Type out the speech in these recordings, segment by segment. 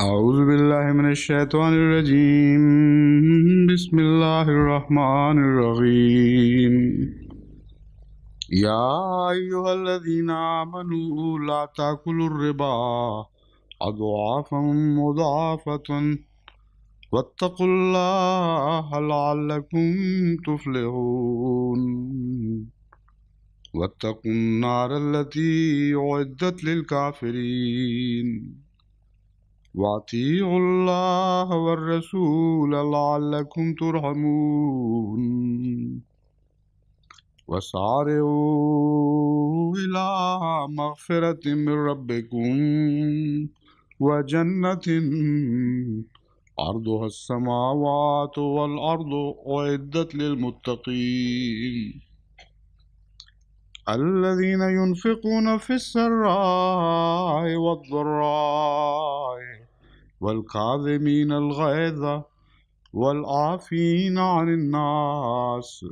أعوذ بالله من الشيطان الرجيم بسم الله الرحمن الرحيم يا أيها الذين آمنوا لا تأكلوا الربا أضعافا مضاعفة واتقوا الله لعلكم تفلحون واتقوا النار التي أعدت للكافرين وأطيعوا الله والرسول لعلكم ترحمون وسارعوا إلى مغفرة من ربكم وجنة عرضها السماوات والأرض أعدت للمتقين الذين ينفقون في السراء والضراء والكاظمين الغيظ والعافين عن الناس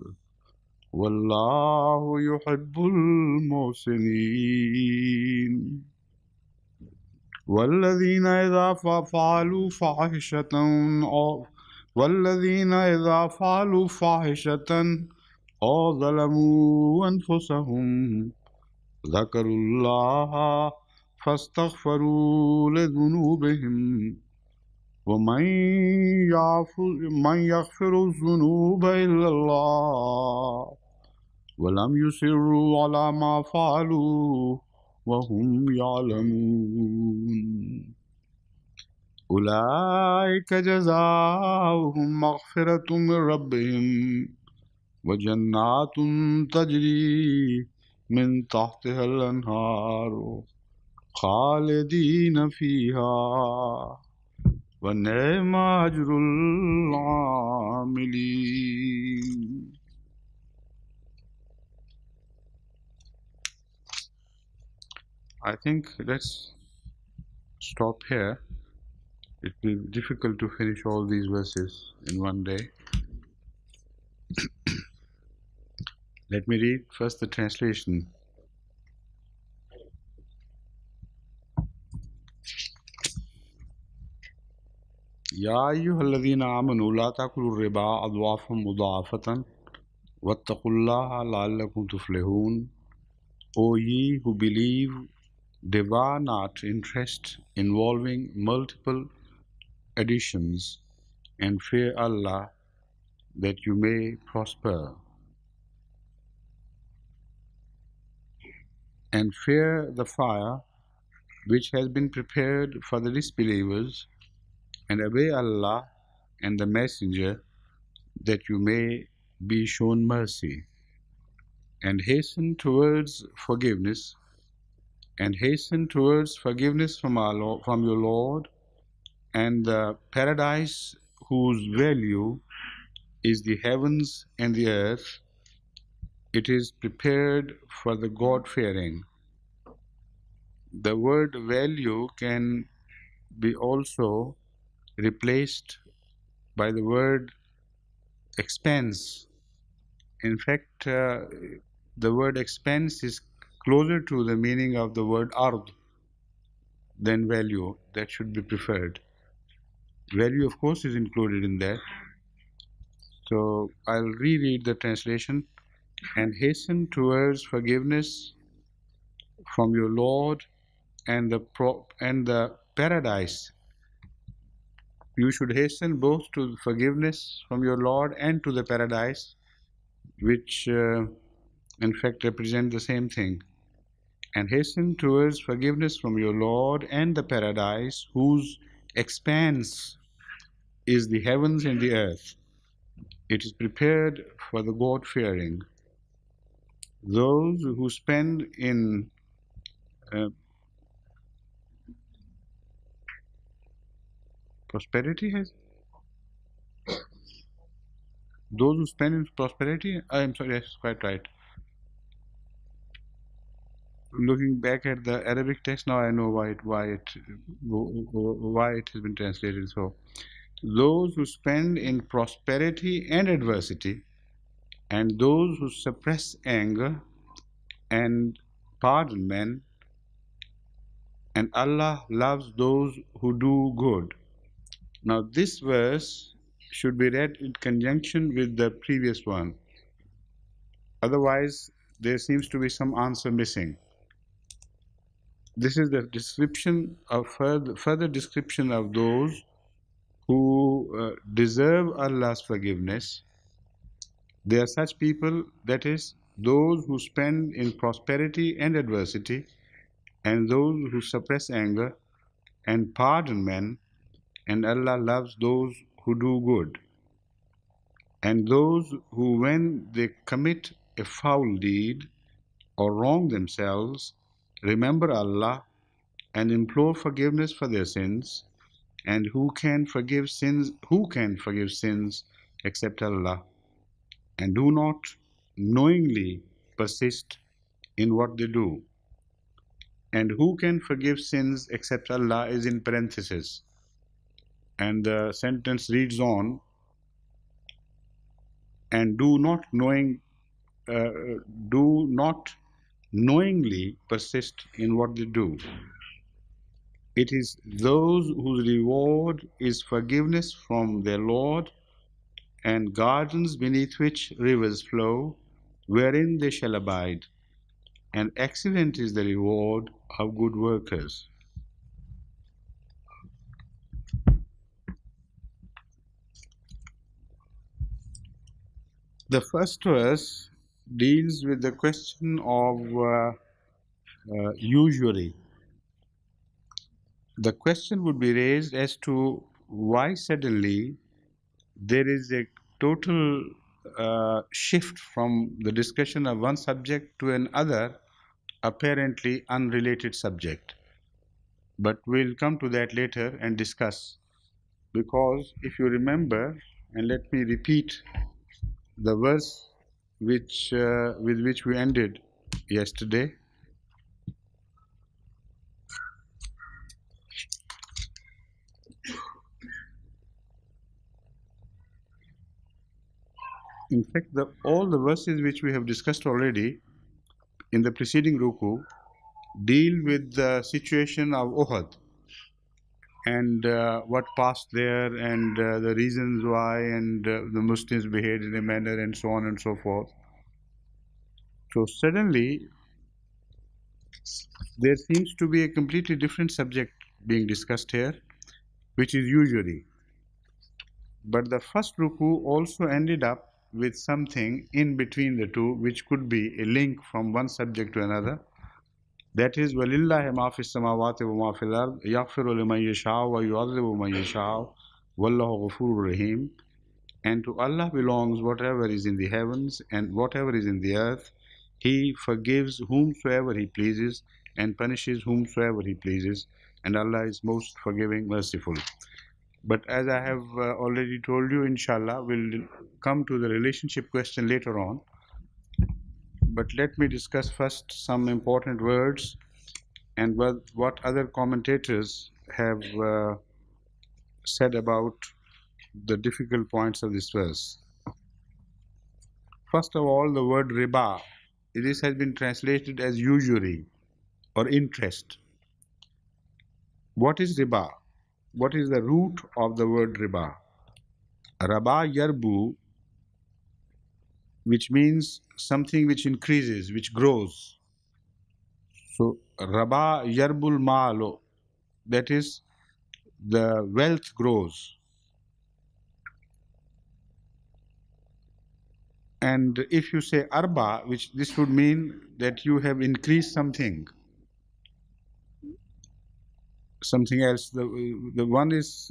والله يحب المحسنين والذين إذا فعلوا فاحشة أو ظلموا أنفسهم ذكروا الله فاستغفروا لذنوبهم ومن يغفر الذنوب إلا الله ولم يصروا على ما فعلوا وهم يعلمون أولئك جزاؤهم مغفرة من ربهم وجنات تجري من تحتها الأنهار خالدين فيها ونعم أجر العاملين. I think let's stop here. It will be difficult to finish all these verses in one day. Let me read first the translation. يا أيها الذين آمنوا لا تأكلوا الربا أضعافا مضاعفة واتقوا الله لعلكم تفلحون. O ye who believe, devour not interest involving multiple additions, and fear Allah that you may prosper. And fear the fire which has been prepared for the disbelievers, and obey Allah and the Messenger that you may be shown mercy. And hasten towards forgiveness, from your Lord, and the paradise whose value is the heavens and the earth. It is prepared for the God-fearing. The word value can be also replaced by the word expense. In fact, the word expense is closer to the meaning of the word ard than value. That should be preferred. Value, of course, is included in that. So I'll reread the translation. And hasten towards forgiveness from your Lord and the paradise. You should hasten both to forgiveness from your Lord and to the paradise, which in fact represent the same thing. And hasten towards forgiveness from your Lord and the paradise whose expanse is the heavens and the earth. It is prepared for the God-fearing. Those who spend in prosperity those who spend in prosperity, I'm sorry, yes, quite right. Looking back at the Arabic text now, I know why it has been translated so. Those who spend in prosperity and adversity, and those who suppress anger and pardon men, and Allah loves those who do good. Now, this verse should be read in conjunction with the previous one. Otherwise, there seems to be some answer missing. This is the description of further description of those who deserve Allah's forgiveness. They are such people, that is, those who spend in prosperity and adversity, and those who suppress anger and pardon men, and Allah loves those who do good. And those who, when they commit a foul deed or wrong themselves, remember Allah and implore forgiveness for their sins, and who can forgive sins except Allah, and do not knowingly persist in what they do. And who can forgive sins except Allah is in parenthesis, and the sentence reads on, and do not knowingly persist in what they do. It is those whose reward is forgiveness from their Lord, and gardens beneath which rivers flow, wherein they shall abide, and excellent is the reward of good workers. The first verse deals with the question of usury. The question would be raised as to why suddenly there is a total shift from the discussion of one subject to another apparently unrelated subject. But we'll come to that later and discuss, because if you remember, and let me repeat the verse with which we ended yesterday. In fact, all the verses which we have discussed already in the preceding ruku deal with the situation of Uhud and what passed there, and the reasons why, and the Muslims behaved in a manner, and so on and so forth. So suddenly there seems to be a completely different subject being discussed here, which is usury. But the first ruku also ended up with something in between the two, which could be a link from one subject to another. That is, وَلِلَّهِ مَا فِي السَّمَاوَاتِ وَمَا فِي الْأَرْضِ يَغْفِرُ لِمَنْ يَشَاءُ وَيُعَذِّبُ مَنْ يَشَاءُ وَاللَّهُ غَفُورٌ رَحِيمٌ. And to Allah belongs whatever is in the heavens and whatever is in the earth. He forgives whomsoever He pleases and punishes whomsoever He pleases, and Allah is most forgiving, merciful. But as I have already told you, inshallah, we'll come to the relationship question later on. But let me discuss first some important words and what other commentators have said about the difficult points of this verse. First of all, the word riba. This has been translated as usury or interest. What is riba? What is the root of the word riba? Raba yarbu, which means something which increases, which grows. So raba yarbul malo, that is, the wealth grows. And if you say arba, which this would mean that you have increased something else. The one is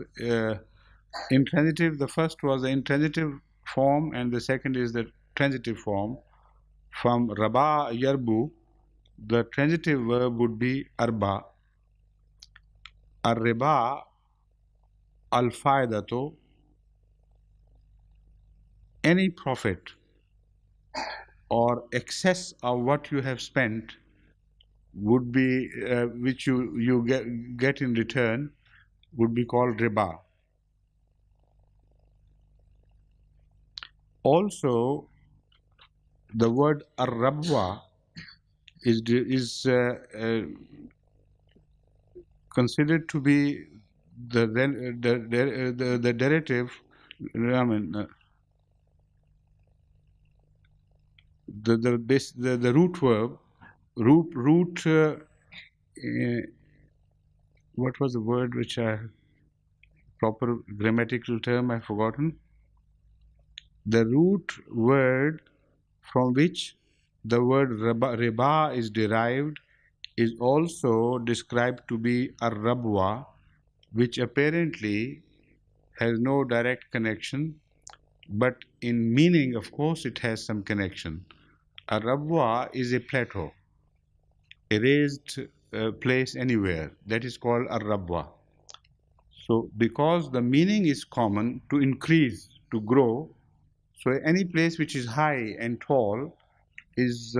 intransitive. The first was the intransitive form, and the second is the transitive form. From raba yarbu, the transitive verb would be arba. Ar-riba al-faidatu, any profit or excess of what you have spent would be which you get in return would be called riba. Also, the word ar-rabwa is considered to be the derivative, I mean, the root verb, root. What was the word which I proper grammatical term I've forgotten? The root word from which the word riba is derived is also described to be a rabwa, which apparently has no direct connection, but in meaning, of course, it has some connection. A rabwa is a plateau, a raised place anywhere. That is called a rabwa. So, because the meaning is common, to increase, to grow, so any place which is high and tall is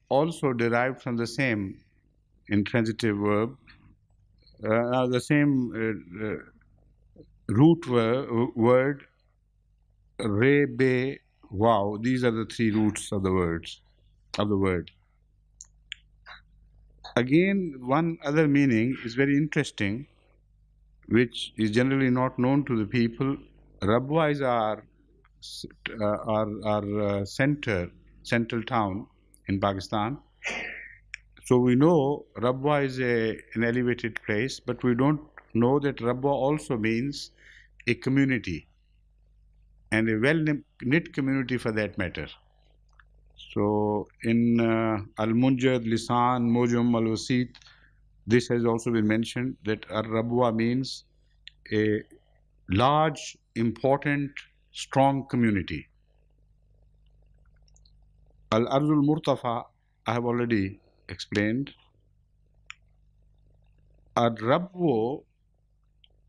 also derived from the same intransitive verb, the same root word, re, be, wow. These are the three roots of the word. Again, one other meaning is very interesting, which is generally not known to the people. Rabwa is our central town in Pakistan. So we know Rabwa is an elevated place, but we don't know that Rabwa also means a community, and a well-knit community for that matter. So in Al-Munjad, Lisan, Mujam, Al-Wasit, this has also been mentioned that Rabwa means a large, important, strong community. Al-Ardul Murtafa, I have already explained. Ar-Rabwo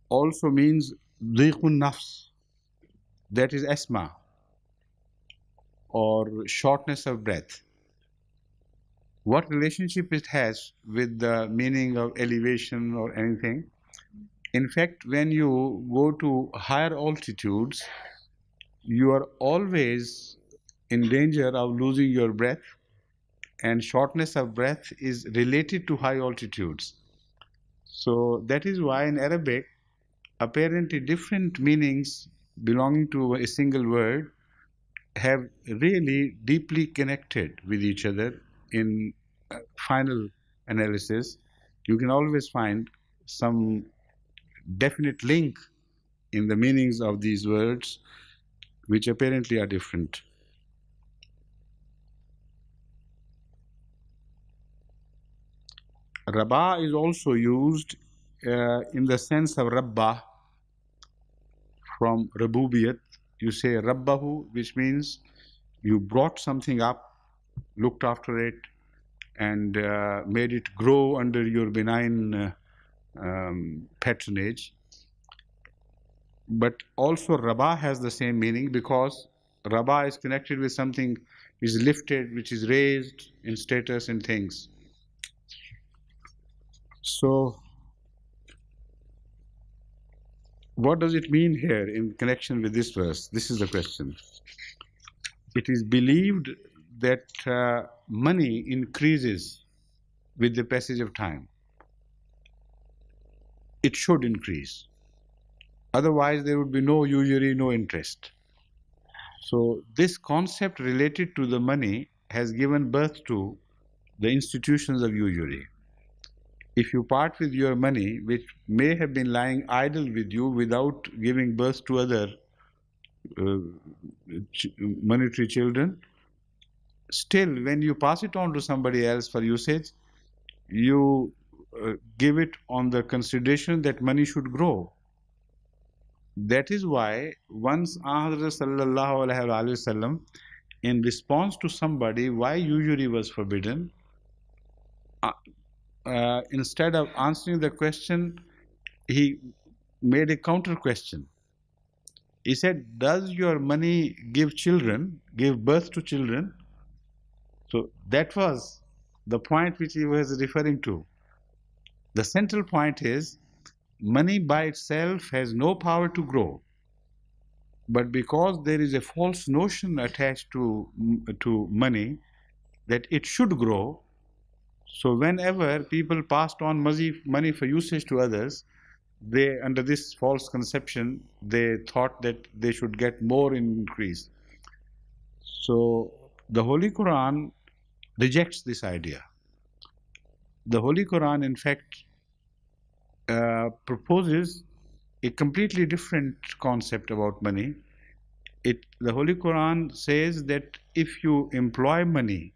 also means dhiqun nafs, that is asthma or shortness of breath. What relationship it has with the meaning of elevation or anything? In fact, when you go to higher altitudes, you are always in danger of losing your breath, and shortness of breath is related to high altitudes. So that is why in Arabic, apparently different meanings belonging to a single word have really deeply connected with each other. In final analysis, you can always find some definite link in the meanings of these words, which apparently are different. Rabba is also used in the sense of Rabba, from Rabubiyat. You say Rabbahu, which means you brought something up, looked after it, and made it grow under your benign patronage. But also Rabba has the same meaning, because Rabba is connected with something which is lifted, which is raised in status and things. So what does it mean here in connection with this verse? This is the question. It is believed that money increases with the passage of time. It should increase. Otherwise, there would be no usury, no interest. So this concept related to the money has given birth to the institutions of usury. If you part with your money, which may have been lying idle with you without giving birth to other monetary children, still when you pass it on to somebody else for usage, you give it on the consideration that money should grow. That is why once Sallallahu Alaihi Wasallam, in response to somebody why usury was forbidden, instead of answering the question, he made a counter question. He said, does your money give birth to children? So that was the point which he was referring to. The central point is, money by itself has no power to grow. But because there is a false notion attached to money that it should grow, So whenever people passed on money for usage to others, they, under this false conception, they thought that they should get more in increase. So the Holy Quran rejects this idea. The Holy Quran, in fact, proposes a completely different concept about money. The Holy Quran says that if you employ money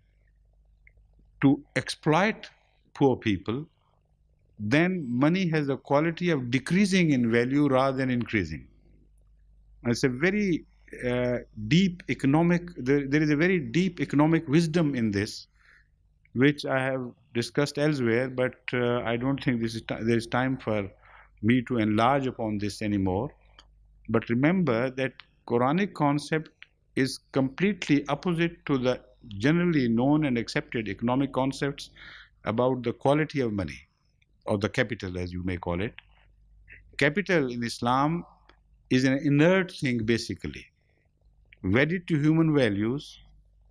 to exploit poor people, then money has the quality of decreasing in value rather than increasing. It's a very deep economic, there is a very deep economic wisdom in this, which I have discussed elsewhere, but I don't think there is time for me to enlarge upon this anymore. But remember that Quranic concept is completely opposite to the generally known and accepted economic concepts about the quality of money, or the capital as you may call it. Capital in Islam is an inert thing basically. Wedded to human values,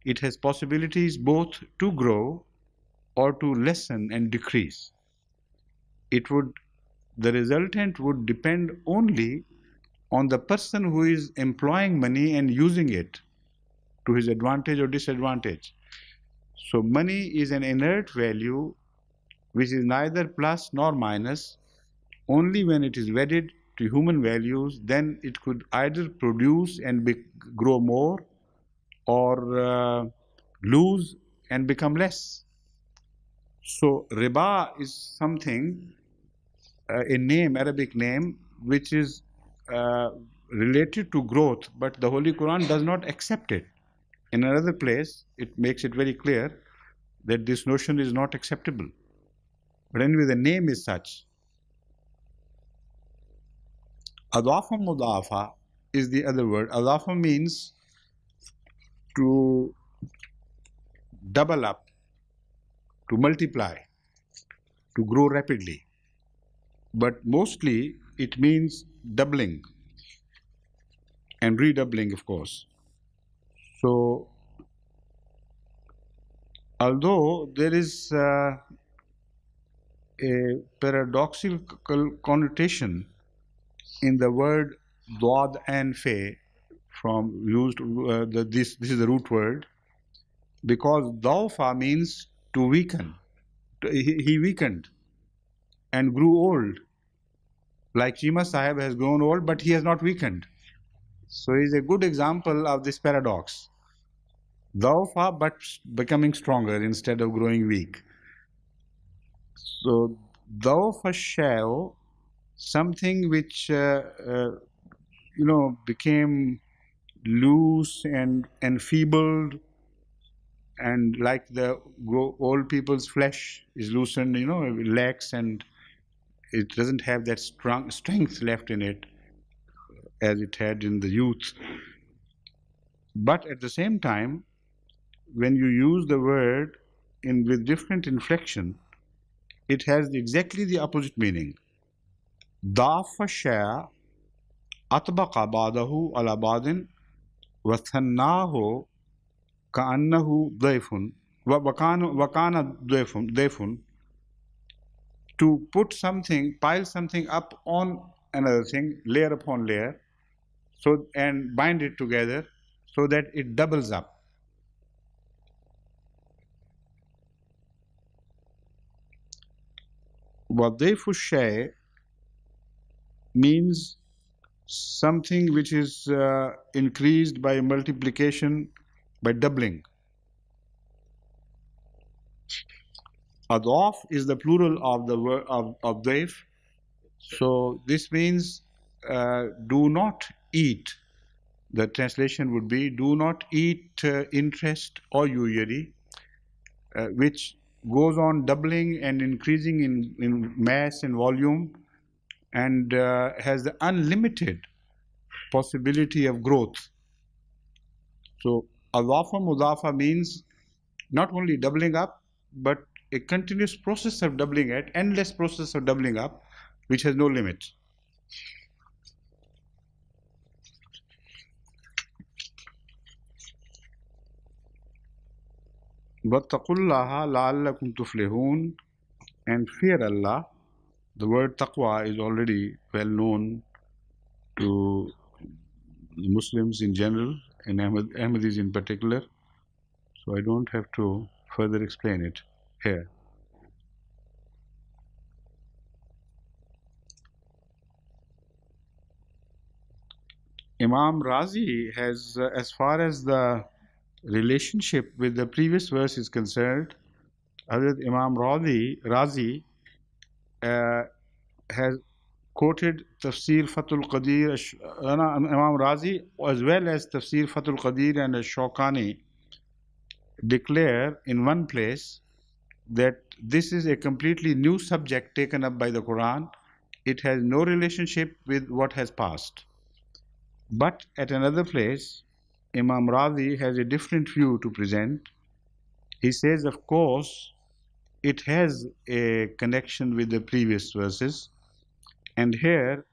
it has possibilities both to grow or to lessen and decrease. The resultant would depend only on the person who is employing money and using it to his advantage or disadvantage. So money is an inert value which is neither plus nor minus. Only when it is wedded to human values, then it could either produce and grow more, or lose and become less. So riba is something, a name, Arabic name, which is related to growth, but the Holy Quran does not accept it. In another place, it makes it very clear that this notion is not acceptable. But anyway, the name is such. Adafa mudafa is the other word. Adafa means to double up, to multiply, to grow rapidly. But mostly it means doubling and redoubling, of course. So, although there is a paradoxical connotation in the word dad and fe, from used this is the root word, because dawfa means to weaken. He weakened and grew old. Like Chima Sahib has grown old, but he has not weakened. So he is a good example of this paradox. Dawfa, but becoming stronger instead of growing weak. So dawfa shao, something which became loose and enfeebled, and like the old people's flesh is loosened, lax, and it doesn't have that strong strength left in it as it had in the youth. But at the same time, when you use the word with different inflection, it has exactly the opposite meaning. Dafa shaya atbaqa ba'dahu ala ba'din wa thannahu ka'annahu dayfun wa kana dayfun, to put something, pile something up on another thing, layer upon layer, so, and bind it together so that it doubles up. Wadayfu shay means something which is increased by multiplication, by doubling. Adaf is the plural of the word of dayf. So this means do not eat. The translation would be do not eat interest or usury, which goes on doubling and increasing in mass and volume, and has the unlimited possibility of growth. So adafa mudafa means not only doubling up, but a continuous process of doubling it, endless process of doubling up, which has no limit. وَاتَّقُوا اللَّهَ لَعَلَّكُمْ تُفْلِحُونَ, and fear Allah. The word taqwa is already well known to Muslims in general and Ahmadis in particular, so I don't have to further explain it here. Imam Razi has, as far as the relationship with the previous verse is concerned, Hazrat Imam Razi has quoted Tafsir Fathul Qadir, Imam Razi, as well as Tafsir Fathul Qadir and Shawkani declare in one place that this is a completely new subject taken up by the Quran. It has no relationship with what has passed. But at another place, Imam Razi has a different view to present. He says, of course, it has a connection with the previous verses. And here,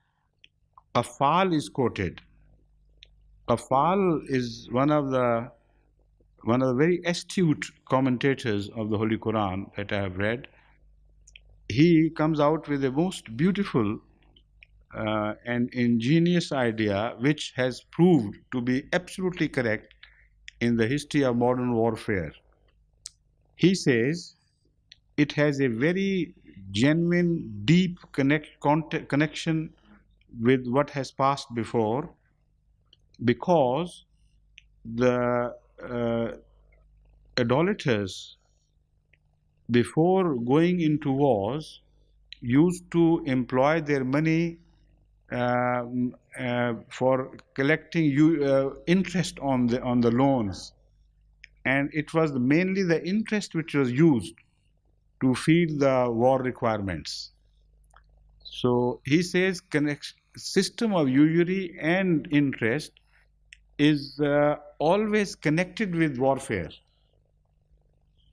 Qafal is quoted. Qafal is one of the very astute commentators of the Holy Quran that I have read. He comes out with a most beautiful and ingenious idea, which has proved to be absolutely correct in the history of modern warfare. He says it has a very genuine, deep connection with what has passed before, because the idolaters, before going into wars, used to employ their money for collecting interest on the loans, and it was mainly the interest which was used to feed the war requirements. So he says system of usury and interest is always connected with warfare.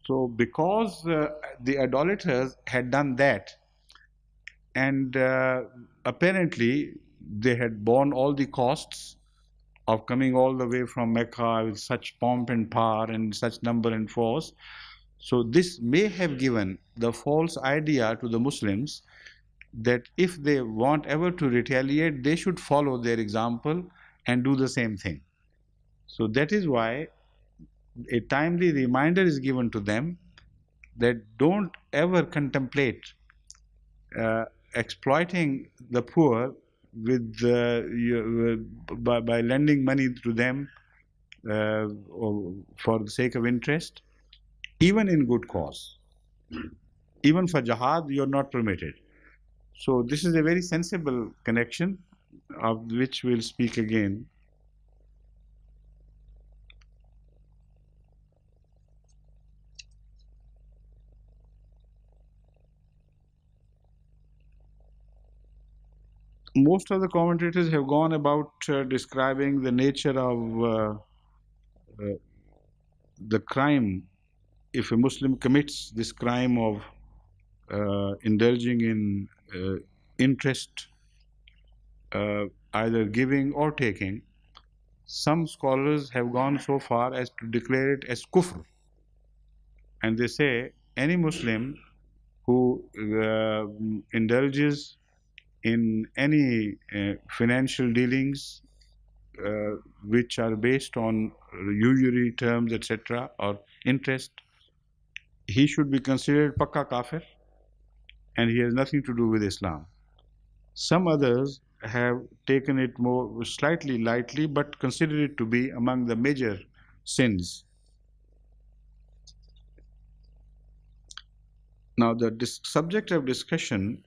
So because the idolaters had done that, and apparently they had borne all the costs of coming all the way from Mecca with such pomp and power and such number and force. So this may have given the false idea to the Muslims that if they want ever to retaliate, they should follow their example and do the same thing. So that is why a timely reminder is given to them that don't ever contemplate exploiting the poor with by lending money to them for the sake of interest, even in good cause. Even for jihad, you're not permitted. So this is a very sensible connection, of which we'll speak again. Most of the commentators have gone about describing the nature of the crime. If a Muslim commits this crime of indulging in interest, either giving or taking, some scholars have gone so far as to declare it as kufr. And they say any Muslim who indulges in any financial dealings which are based on usury terms, etc., or interest, he should be considered pakka kafir, and he has nothing to do with Islam. Some others have taken it more slightly lightly, but consider it to be among the major sins. Now, the subject of discussion,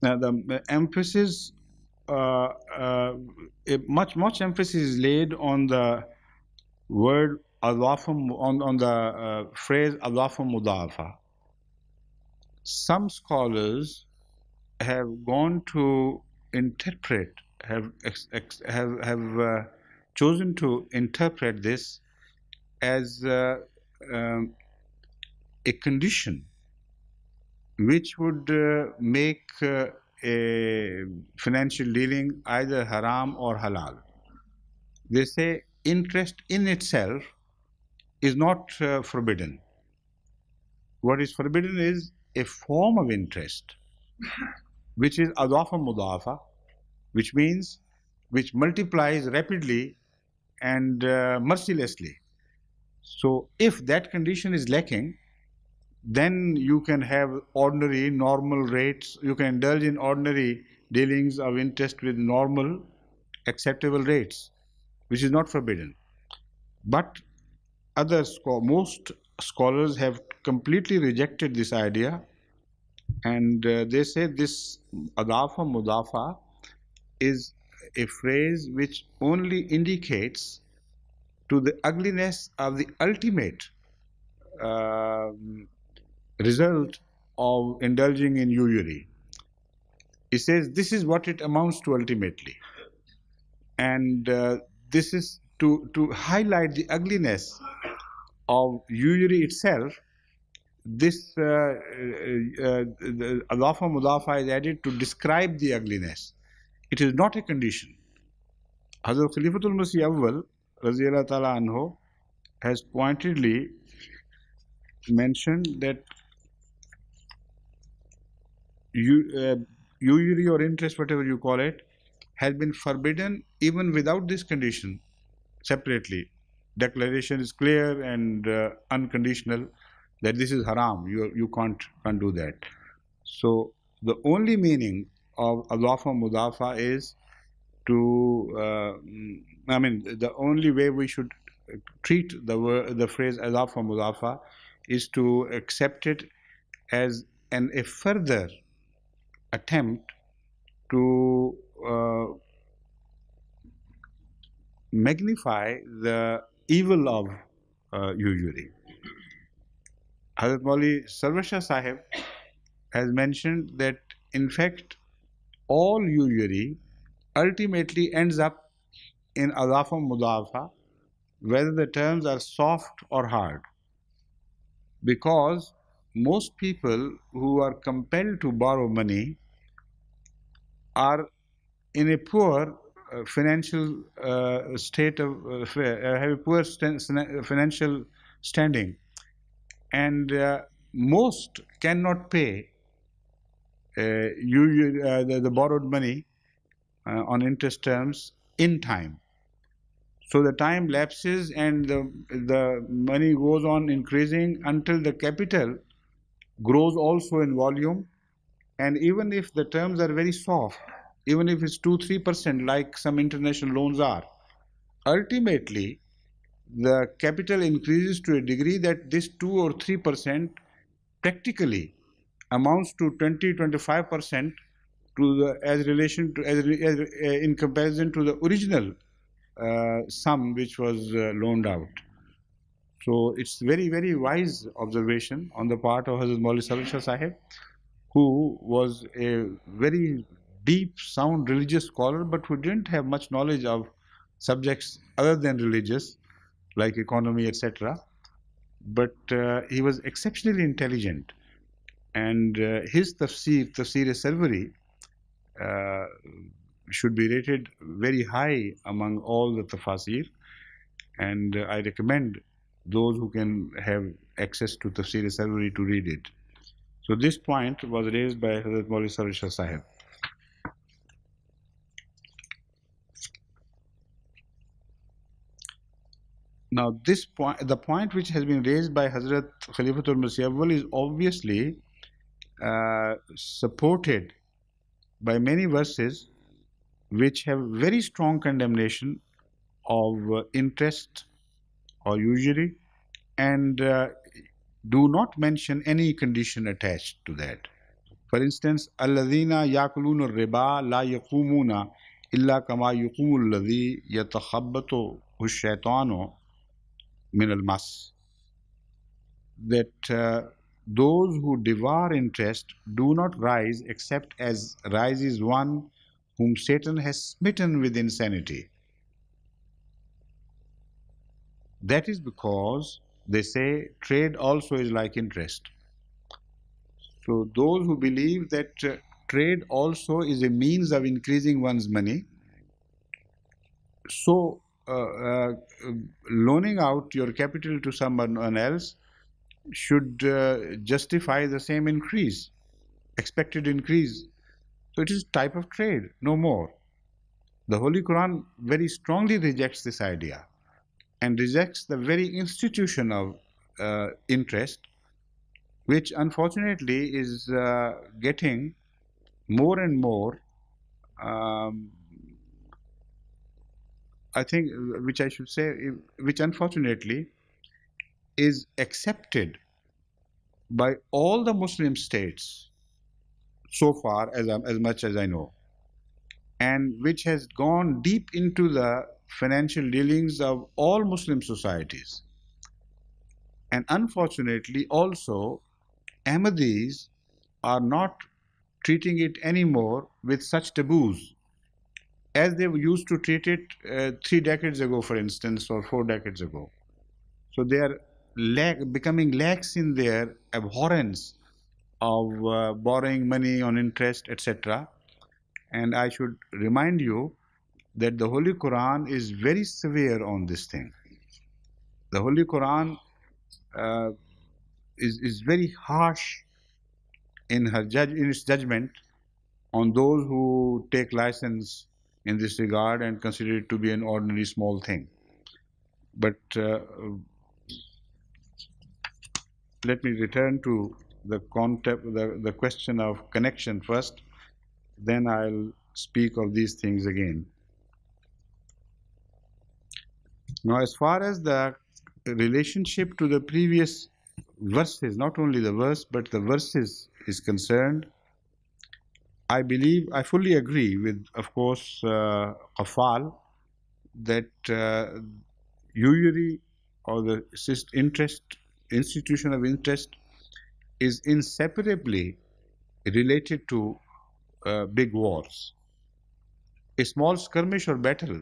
the emphasis, much emphasis is laid on the word on the phrase adafum mudafa. Some scholars have gone to interpret, have chosen to interpret this as a condition which would make a financial dealing either haram or halal. They say interest in itself is not forbidden. What is forbidden is a form of interest, which is adafa mudafa, which means which multiplies rapidly and mercilessly. So if that condition is lacking, then you can have ordinary, normal rates. You can indulge in ordinary dealings of interest with normal, acceptable rates, which is not forbidden. But most scholars have completely rejected this idea, and they say this adafa mudafa is a phrase which only indicates to the ugliness of the ultimate result of indulging in usury. He says this is what it amounts to ultimately, and this is to highlight the ugliness of usury itself. This adafa mudafa is added to describe the ugliness. It is not a condition. Hazrat Khalifatul Masih Awwal Raziyallahu Ta'ala Anhu has pointedly mentioned that usury or interest, whatever you call it, has been forbidden even without this condition separately. Declaration is clear and unconditional that this is haram. You can't do that. So the only meaning of adafa mudafa is the only way we should treat the phrase adafa mudafa is to accept it as a further attempt to magnify the evil of usury. Hazrat Mauli Sarwar Shah Sahib has mentioned that in fact all usury ultimately ends up in adafa mudafa, whether the terms are soft or hard, because most people who are compelled to borrow money are in a poor financial state of have a poor financial standing, and most cannot pay the borrowed money on interest terms in time. So the time lapses and the money goes on increasing until the capital grows also in volume. And even if the terms are very soft, even if it's 2-3% like some international loans are, ultimately the capital increases to a degree that this 2 or 3% practically amounts to 20-25% in comparison to the original sum which was loaned out. So it's very, very wise observation on the part of Hazrat Maulvi Sarwar Shah Sahib, who was a very deep, sound religious scholar, but who didn't have much knowledge of subjects other than religious, like economy, etc. But he was exceptionally intelligent, and his tafsir-e-sarwari, should be rated very high among all the tafasir, and I recommend those who can have access to tafsir-e-sarwari to read it. So this point was raised by Hazrat Maulvi Sarwar Shah Sahib. Now this point, the point which has been raised by Hazrat Khalifatul Masih Awwal, is obviously supported by many verses which have very strong condemnation of interest or usury, and do not mention any condition attached to that. For instance, الَّذِينَ يَأْكُلُونَ الرِّبَا لَا يَقُومُونَ إِلَّا كَمَا يَقُومُ الَّذِي يَتَخَبَّطُهُ الشَّيْطَانُ مِنَ الْمَسِّ. That those who devour interest do not rise except as rises one whom Satan has smitten with insanity. That is because they say trade also is like interest. So those who believe that trade also is a means of increasing one's money, so loaning out your capital to someone else should justify the same increase, expected increase. So it is type of trade, no more. The Holy Quran very strongly rejects this idea and rejects the very institution of interest, which unfortunately is getting more and more, um, I think, which I should say, which unfortunately is accepted by all the Muslim states so far, as much as I know, and which has gone deep into the financial dealings of all Muslim societies. And unfortunately, also, Ahmadis are not treating it anymore with such taboos as they used to treat it 3 decades ago, for instance, or 4 decades ago. So they are becoming lax in their abhorrence of borrowing money on interest, etc. And I should remind you that the Holy Quran is very severe on this thing. The Holy Quran uh, is very harsh in its judgment on those who take license in this regard and consider it to be an ordinary small thing. But let me return to the concept, the question of connection first, then I'll speak of these things again. Now, as far as the relationship to the previous verses, not only the verse, but the verses is concerned, I believe, I fully agree with, of course, Qafal, that usury or the institution of interest is inseparably related to big wars. A small skirmish or battle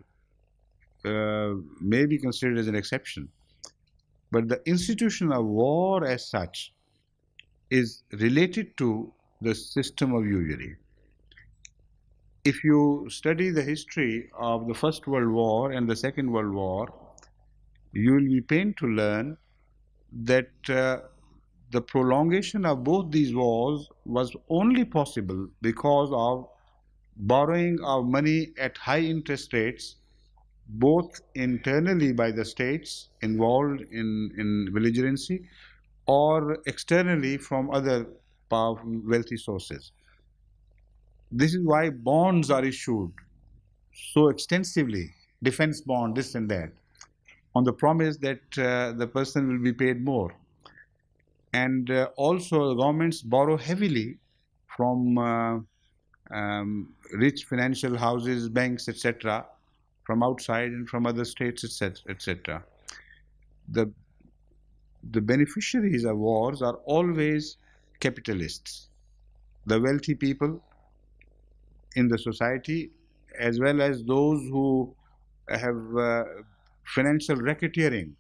may be considered as an exception, but the institution of war as such is related to the system of usury. If you study the history of the First World War and the Second World War, you will be pained to learn that the prolongation of both these wars was only possible because of borrowing of money at high interest rates, both internally by the states involved in belligerency or externally from other powerful, wealthy sources. This is why bonds are issued so extensively, defense bond, this and that, on the promise that the person will be paid more. And also, governments borrow heavily from rich financial houses, banks, etc., from outside and from other states, etc. The beneficiaries of wars are always capitalists, the wealthy people in the society, as well as those who have financial racketeering,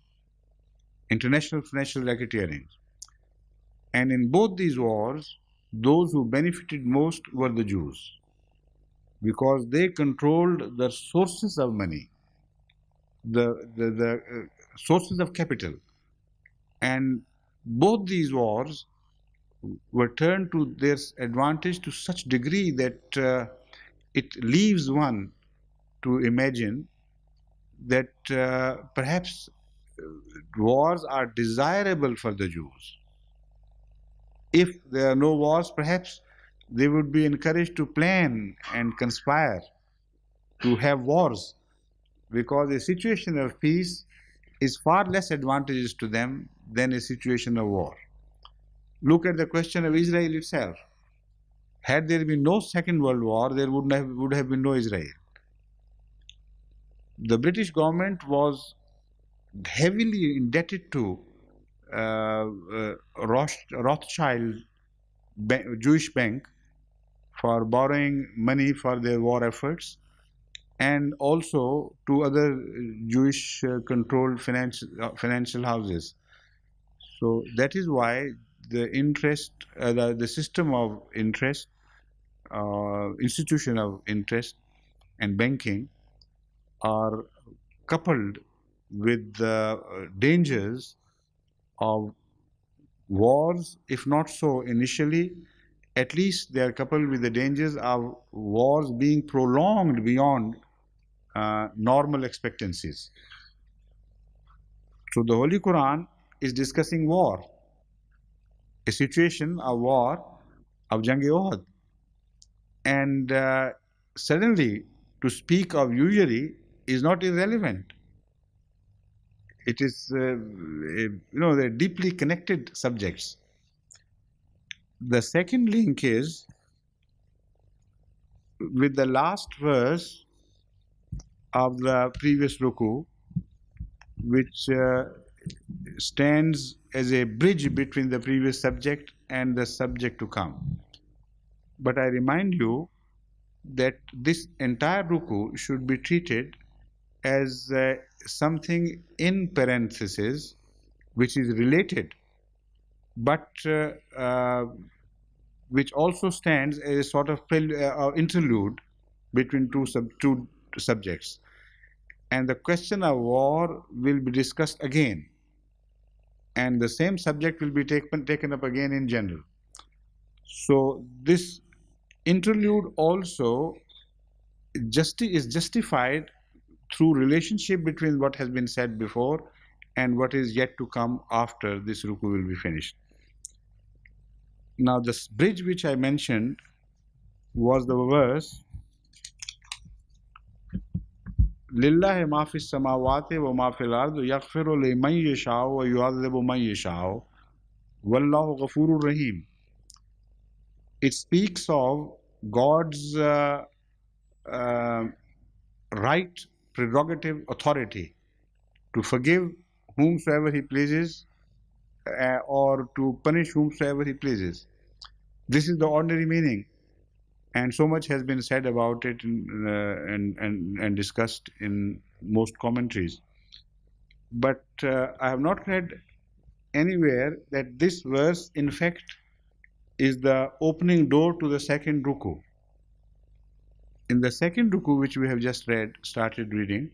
international financial racketeering. And in both these wars, those who benefited most were the Jews, because they controlled the sources of money, the sources of capital. And both these wars were turned to their advantage to such degree that it leaves one to imagine that perhaps wars are desirable for the Jews. If there are no wars, perhaps they would be encouraged to plan and conspire to have wars, because a situation of peace is far less advantageous to them than a situation of war. Look at the question of Israel itself. Had there been no Second World War, there would have been no Israel. The British government was heavily indebted to Rothschild Jewish bank for borrowing money for their war efforts, and also to other Jewish controlled financial houses. So that is why the interest, the system of interest, institution of interest and banking are coupled with the dangers of wars, if not so initially, at least they are coupled with the dangers of wars being prolonged beyond normal expectancies. So the Holy Quran is discussing war, a situation of war, of Jang-e-Ohad. And suddenly, to speak of usury is not irrelevant. It is, they're deeply connected subjects. The second link is with the last verse of the previous ruku, which stands as a bridge between the previous subject and the subject to come. But I remind you that this entire ruku should be treated as something in parenthesis which is related, but which also stands as a sort of interlude between two subjects. And the question of war will be discussed again, and the same subject will be taken up again in general. So this interlude also is justified through relationship between what has been said before and what is yet to come after this ruku will be finished. Now this bridge which I mentioned was the verse Lillahi ma fis samawati wa ma fil ard yaghfiru liman yasha'u wa yu'adhibu man yasha'u wallahu ghafurur rahim. It speaks of God's right, prerogative, authority to forgive whomsoever He pleases or to punish whomsoever He pleases. This is the ordinary meaning, and so much has been said about it and discussed in most commentaries. But I have not read anywhere that this verse, in fact, is the opening door to the second ruku. In the second ruku, which we have just started reading,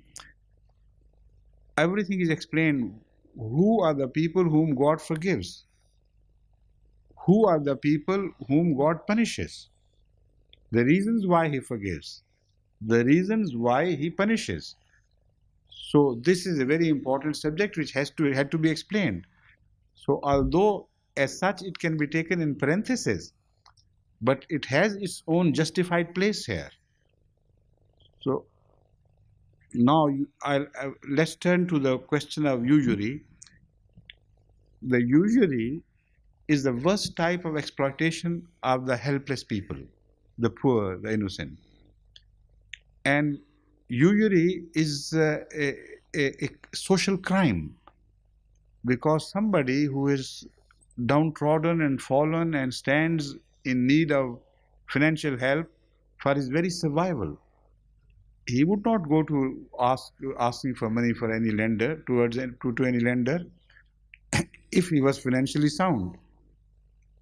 everything is explained. Who are the people whom God forgives? Who are the people whom God punishes? The reasons why He forgives, the reasons why He punishes. So this is a very important subject which had to be explained. So although as such it can be taken in parentheses, but it has its own justified place here. So now let's turn to the question of usury. The usury is the worst type of exploitation of the helpless people, the poor, the innocent. And usury is a social crime, because somebody who is downtrodden and fallen and stands in need of financial help for his very survival, he would not go to asking for money for any lender to any lender if he was financially sound.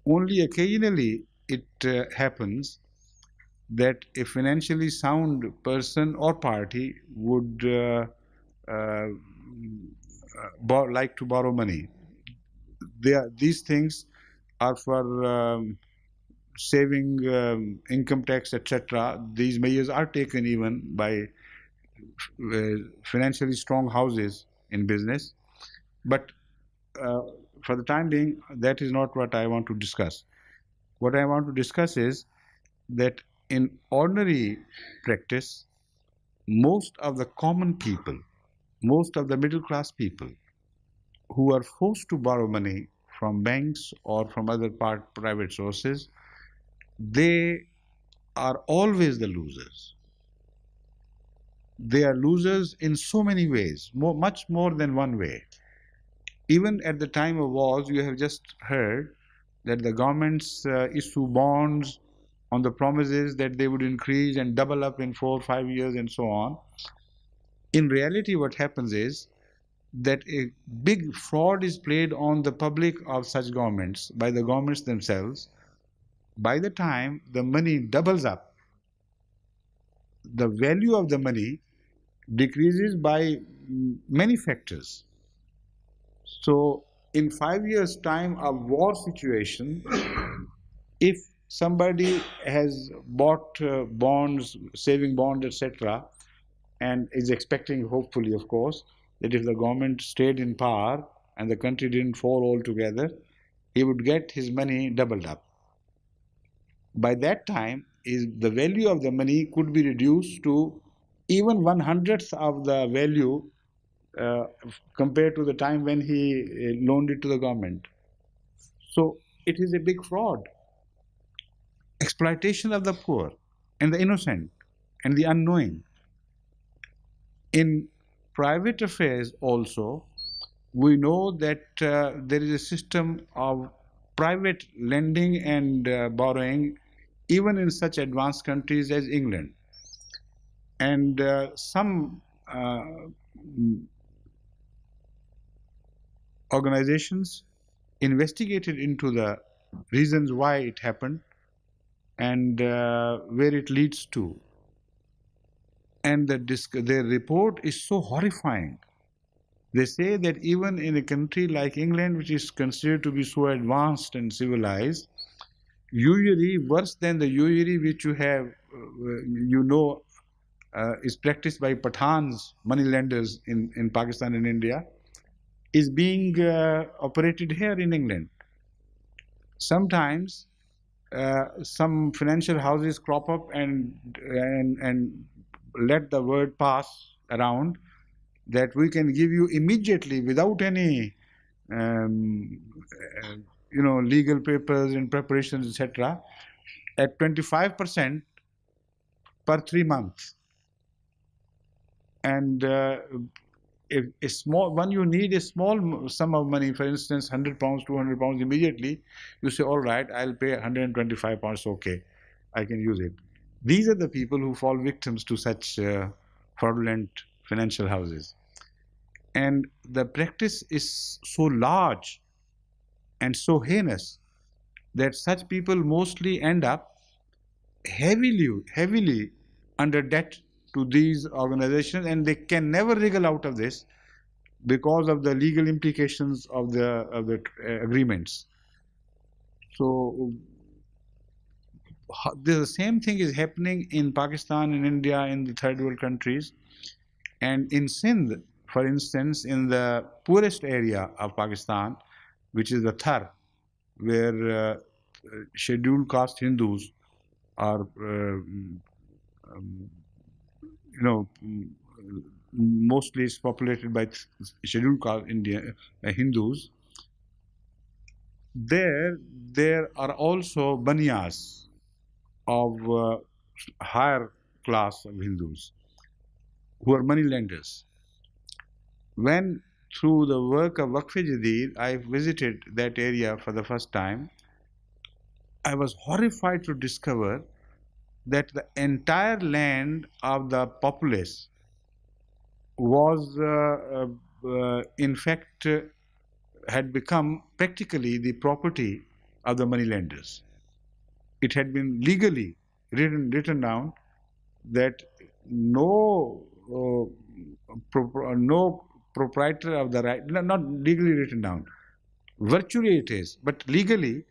Only occasionally it happens that a financially sound person or party would like to borrow money. These things are for saving income tax, etc. These measures are taken even by financially strong houses in business. But for the time being, that is not what I want to discuss. What I want to discuss is that in ordinary practice, most of the common people, most of the middle class people who are forced to borrow money from banks or from other private sources, they are always the losers. They are losers in so many ways, much more than one way. Even at the time of wars, you have just heard that the governments issue bonds on the promises that they would increase and double up in 4 or 5 years and so on. In reality, what happens is that a big fraud is played on the public of such governments by the governments themselves. By the time the money doubles up, the value of the money decreases by many factors. So, in 5 years' time, a war situation, if somebody has bought bonds, saving bonds, etc., and is expecting, hopefully, of course, that if the government stayed in power and the country didn't fall altogether, he would get his money doubled up. By that time, the value of the money could be reduced to even 1/100th of the value uh, compared to the time when he loaned it to the government. So it is a big fraud. Exploitation of the poor and the innocent and the unknowing. In private affairs also, we know that there is a system of private lending and borrowing even in such advanced countries as England. And some organizations investigated into the reasons why it happened and where it leads to. And their report is so horrifying. They say that even in a country like England, which is considered to be so advanced and civilized, usury worse than the usury which you have, is practiced by Pathans, money lenders in Pakistan and India, is being operated here in England. Sometimes some financial houses crop up and let the word pass around that we can give you immediately without any um, legal papers and preparations, etc., at 25% per 3 months. And if a small, when you need a small sum of money, for instance, £100, £200 immediately, you say, all right, I'll pay £125, okay, I can use it. These are the people who fall victims to such fraudulent financial houses. And the practice is so large and so heinous that such people mostly end up heavily under debt to these organizations, and they can never wriggle out of this because of the legal implications of the agreements. So the same thing is happening in Pakistan, in India, in the third world countries, and in Sindh, for instance, in the poorest area of Pakistan, which is the Thar, where scheduled caste Hindus are, mostly is populated by scheduled caste Hindus. There are also banyas of higher class of Hindus who are money lenders. When through the work of Waqf Jadid, I visited that area for the first time, I was horrified to discover that the entire land of the populace was, in fact, had become practically the property of the money lenders. It had been legally written down that no proprietor of the right, not legally written down, virtually it is, but legally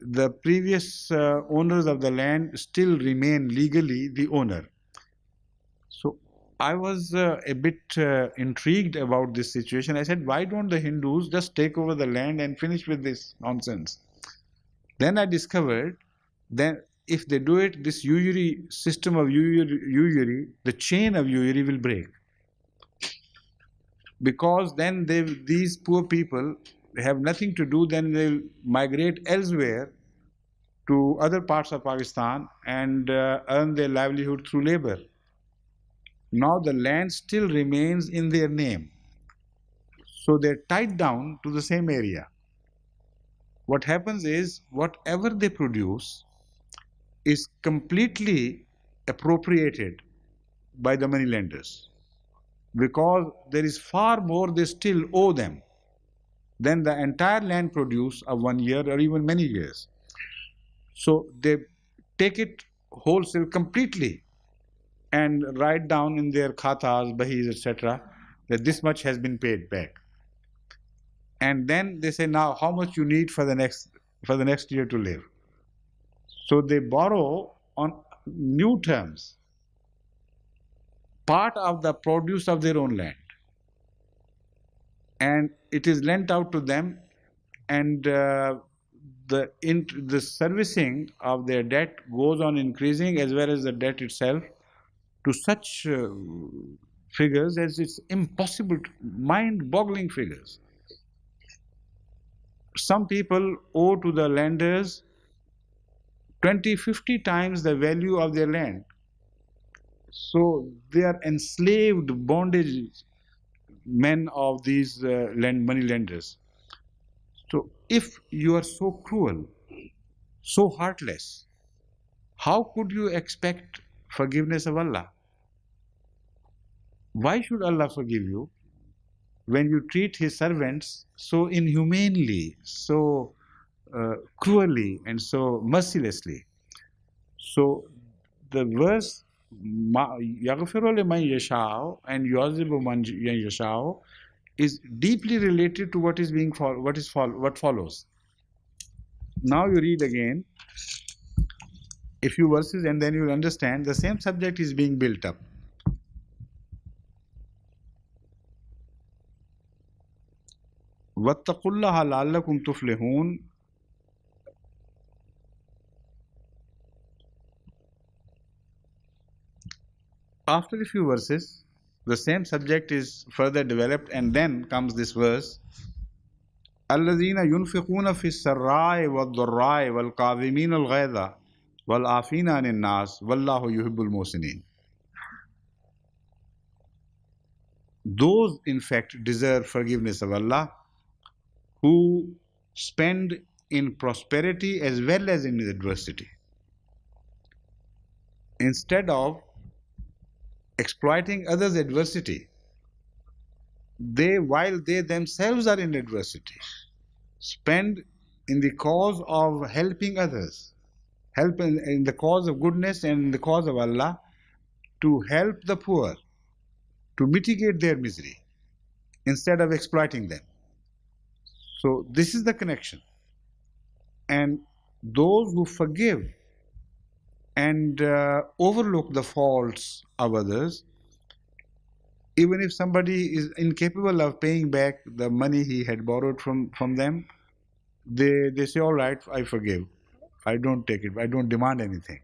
the previous owners of the land still remain legally the owner. So I was a bit intrigued about this situation. I said, why don't the Hindus just take over the land and finish with this nonsense? Then I discovered that if they do it, this usury system of usury, the chain of usury will break. Because then these poor people have nothing to do, then they'll migrate elsewhere to other parts of Pakistan and earn their livelihood through labor. Now the land still remains in their name. So they're tied down to the same area. What happens is, whatever they produce is completely appropriated by the money lenders, because there is far more they still owe them than the entire land produce of 1 year or even many years. So they take it wholesale completely. and write down in their khatas, bahis, etc., that this much has been paid back. And then they say, now how much you need for the next year to live. So they borrow on new terms part of the produce of their own land, and it is lent out to them, and the servicing of their debt goes on increasing, as well as the debt itself, to such figures as it's impossible, mind-boggling figures. Some people owe to the lenders 20, 50 times the value of their land. So they are enslaved bondage men of these money lenders. So if you are so cruel, so heartless, how could you expect forgiveness of Allah? Why should Allah forgive you when you treat His servants so inhumanely, so cruelly, and so mercilessly? So the verse يَغْفِرُ لِمَنْ يَشَاءُ and يُعَذِّبُ مَنْ يَشَاءُ is deeply related to what follows. Now you read again a few verses, and then you'll understand the same subject is being built up. وَاتَّقُوا اللَّهَ لَعَلَّكُمْ تُفْلِحُونَ. After a few verses, the same subject is further developed, and then comes this verse: الَّذِينَ يُنْفِقُونَ فِي السَّرَّاءِ وَالضَّرَّاءِ وَالْكَاظِمِينَ الْغَيْظَ وَالْعَافِينَ عَنِ النَّاسِ وَاللَّهُ يُحِبُّ الْمُحْسِنِينَ. Those, in fact, deserve forgiveness of Allah who spend in prosperity as well as in adversity, instead of exploiting others' adversity. While they themselves are in adversity, spend in the cause of helping others, help in the cause of goodness and in the cause of Allah, to help the poor, to mitigate their misery, instead of exploiting them. So this is the connection. And those who forgive and overlook the faults of others, even if somebody is incapable of paying back the money he had borrowed from them, they say, all right, I forgive. I don't take it. I don't demand anything.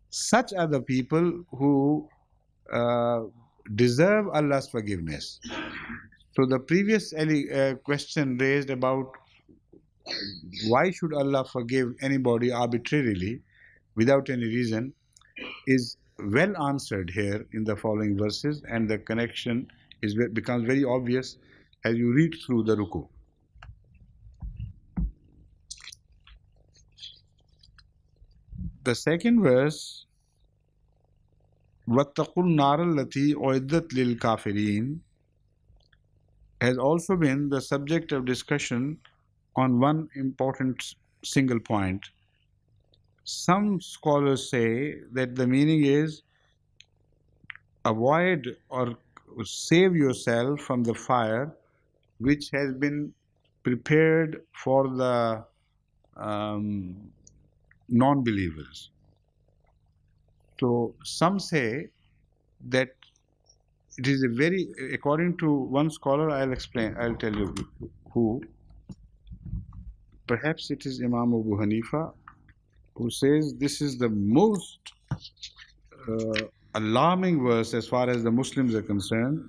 Such are the people who deserve Allah's forgiveness. So the previous question raised about why should Allah forgive anybody arbitrarily without any reason is well answered here in the following verses, and the connection becomes very obvious as you read through the ruku. The second verse, وَاتَّقُوا النَّارَ الَّتِي أُعِدَّتْ لِلْكَافِرِينَ, has also been the subject of discussion on one important single point. Some scholars say that the meaning is avoid or save yourself from the fire which has been prepared for the non-believers. So some say that it is according to one scholar, I'll tell you who. Perhaps it is Imam Abu Hanifa, who says this is the most alarming verse as far as the Muslims are concerned,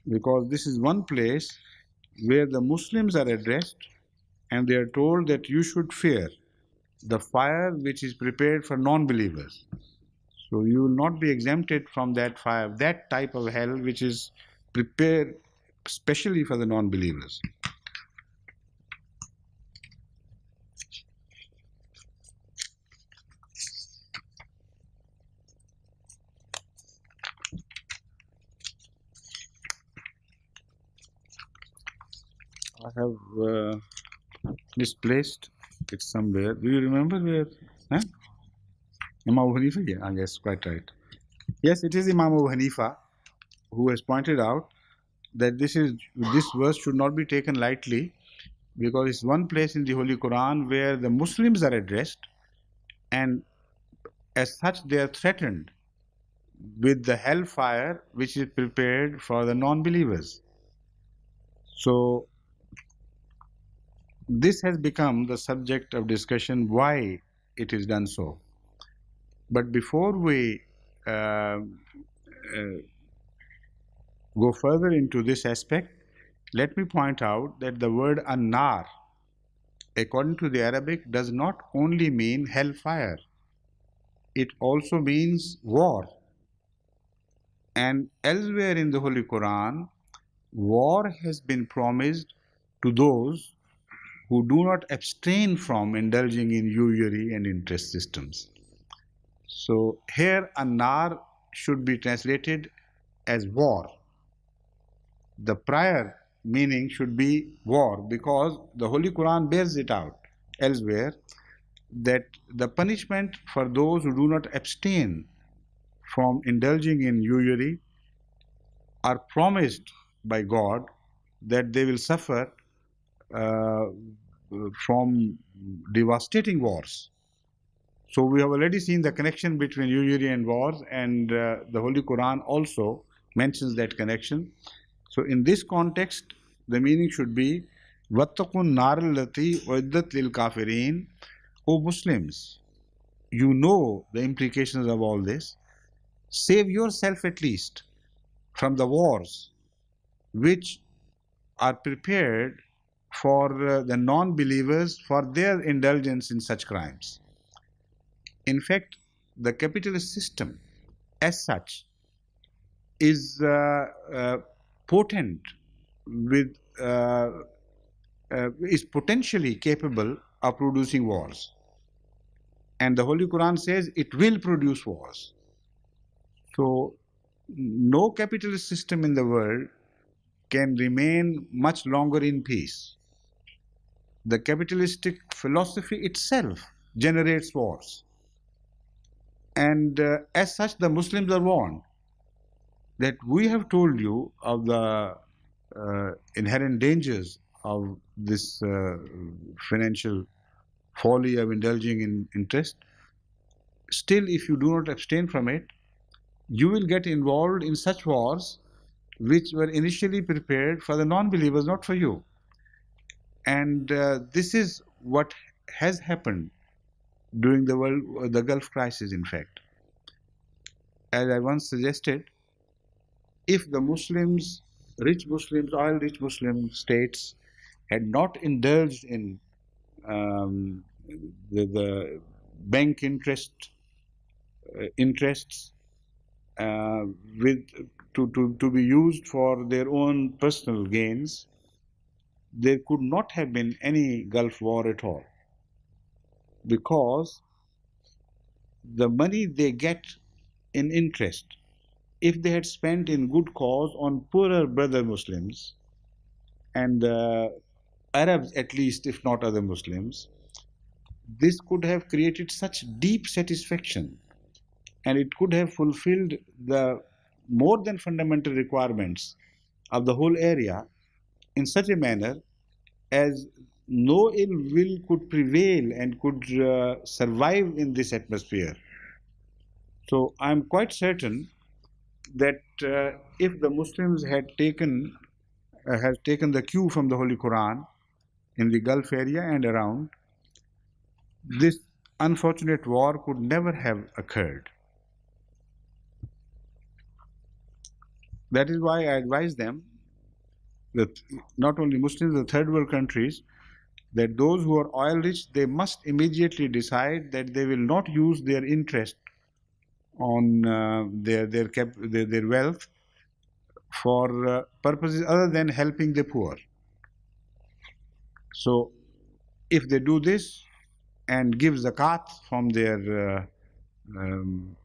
because this is one place where the Muslims are addressed and they are told that you should fear the fire which is prepared for non-believers. So you will not be exempted from that fire, that type of hell which is prepared specially for the non-believers. I have misplaced it somewhere. Do you remember where? Huh? Imam Hanifa? Yeah, yes, quite right. Yes, it is Imam Abu Hanifa who has pointed out that this verse should not be taken lightly, because it's one place in the Holy Quran where the Muslims are addressed, and as such they are threatened with the hellfire which is prepared for the non-believers. So this has become the subject of discussion, why it is done so. But before we uh, uh, go further into this aspect, let me point out that the word annar, according to the Arabic, does not only mean hellfire, it also means war. And elsewhere in the Holy Quran, war has been promised to those who do not abstain from indulging in usury and interest systems. So here, annar should be translated as war. The prior meaning should be war, because the Holy Quran bears it out elsewhere that the punishment for those who do not abstain from indulging in usury are promised by God, that they will suffer uh, from devastating wars. So we have already seen the connection between usury and wars, and the Holy Quran also mentions that connection. So in this context, the meaning should be Wattakun nar allati uiddat lil kafirin. O Muslims, you know the implications of all this. Save yourself at least from the wars which are prepared for the non-believers for their indulgence in such crimes. In fact, the capitalist system as such is potent with is potentially capable of producing wars, and the Holy Quran says it will produce wars. So no capitalist system in the world can remain much longer in peace. The capitalistic philosophy itself generates wars, and as such the Muslims are warned that we have told you of the inherent dangers of this financial folly of indulging in interest. Still, if you do not abstain from it, you will get involved in such wars which were initially prepared for the non-believers, not for you. And this is what has happened during the Gulf crisis, in fact. As I once suggested, if the Muslims, oil-rich Muslim states, had not indulged in um, the bank interests uh, with to be used for their own personal gains, there could not have been any Gulf War at all, because the money they get in interest, if they had spent in good cause on poorer brother Muslims and Arabs at least, if not other Muslims, this could have created such deep satisfaction, and it could have fulfilled the more than fundamental requirements of the whole area in such a manner as no ill will could prevail and could survive in this atmosphere. So I'm quite certain that if the Muslims had taken the cue from the Holy Quran in the Gulf area and around, this unfortunate war could never have occurred. That is why I advise them, that not only Muslims, the third world countries, that those who are oil rich, they must immediately decide that they will not use their interest on their wealth for purposes other than helping the poor. So if they do this and give zakat from their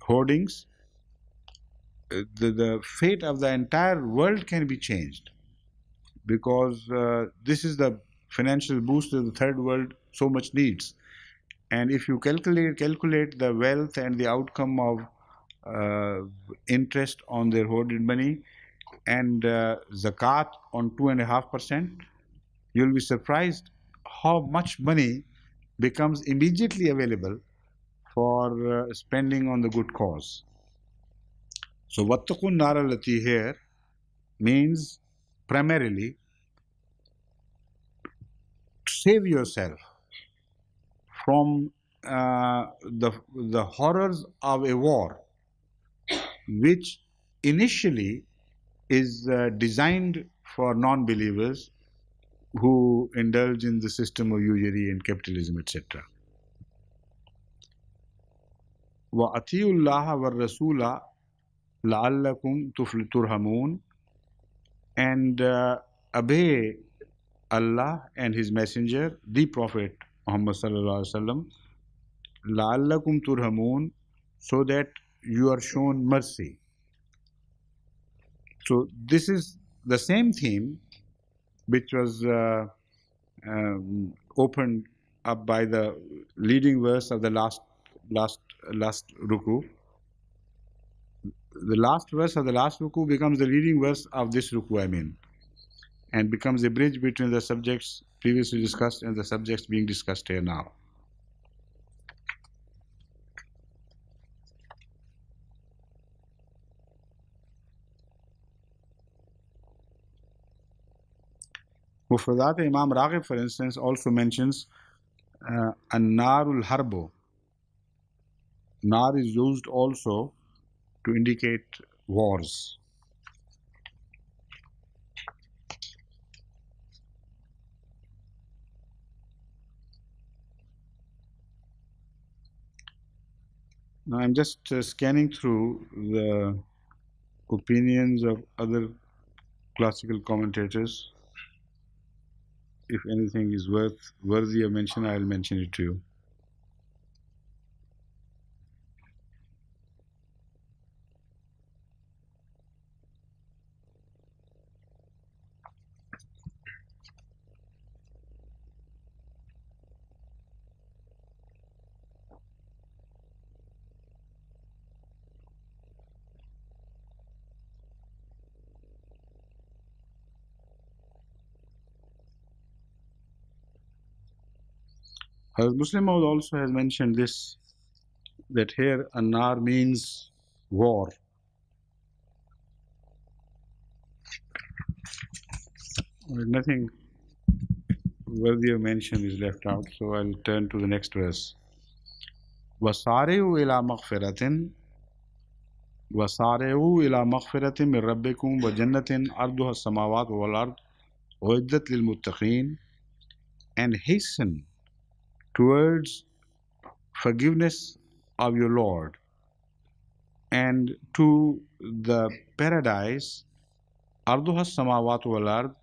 hoardings, the fate of the entire world can be changed, because this is the financial boost that the third world so much needs. And if you calculate the wealth and the outcome of interest on their hoarded money, and zakat on 2.5%, you'll be surprised how much money becomes immediately available for spending on the good cause. So Wattakun Naralati here means primarily to save yourself from the horrors of a war, which initially is designed for non-believers who indulge in the system of usury and capitalism, etc. وَأَطِيعُوا اللَّهَ وَالرَّسُولَ لَعَلَّكُمْ تُرْحَمُونَ, and obey Allah and His Messenger, the Prophet Muhammad sallallahu alaihi wasallam, لَعَلَّكُمْ تُرْحَمُونَ, so that you are shown mercy. So this is the same theme which was opened up by the leading verse of the last ruku. The last verse of the last ruku becomes the leading verse of this ruku, and becomes a bridge between the subjects previously discussed and the subjects being discussed here now. Mufradat Imam Raghib, for instance, also mentions An-Narul Harbo. Nar is used also to indicate wars. Now I'm just scanning through the opinions of other classical commentators. If anything is worthy of mention, I'll mention it to you. Muslim also has mentioned this, that here An-Nar means war. Nothing worthy of mention is left out, so I'll turn to the next verse. وَسَارِعُوا إِلَى مَغْفِرَةٍ وَسَارِعُوا إِلَى مَغْفِرَةٍ مِّن رَبِّكُمْ وَجَنَّةٍ عَرْضُهَا السَّمَاوَاتُ وَالْأَرْضُ أُعِدَّتْ لِلْمُتَّقِينَ, and hasten towards forgiveness of your Lord and to the paradise, عَرْضُهَا السَّمَاوَاتُ وَالْأَرْضُ,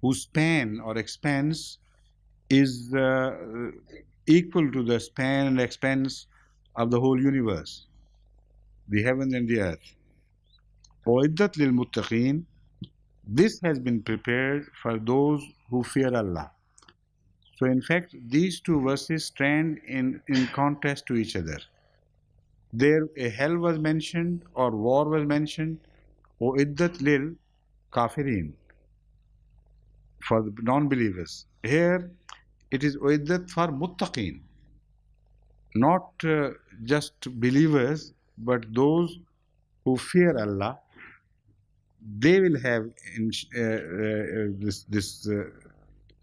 whose span or expanse is equal to the span and expanse of the whole universe, the heaven and the earth. أُعِدَّتْ لِلْمُتَّقِينَ, this has been prepared for those who fear Allah. So in fact, these two verses stand in contrast to each other. There a hell was mentioned or war was mentioned, أُعِدَّتْ لِلْكَافِرِينَ, for the non-believers. Here it is uiddat for muttaqin, not just believers, but those who fear Allah. They will have this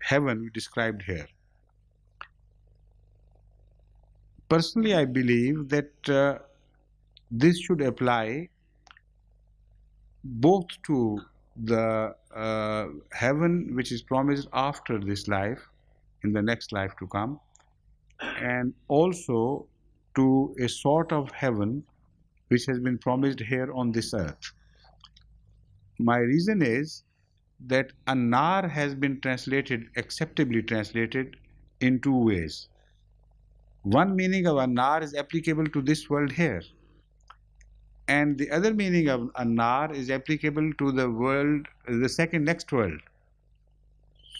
heaven described here. Personally, I believe that this should apply both to the heaven which is promised after this life, in the next life to come, and also to a sort of heaven which has been promised here on this earth. My reason is that An-Nar has been translated, acceptably translated, in two ways. One meaning of An-Nar is applicable to this world here, and the other meaning of An-Nar is applicable to the world, the next world.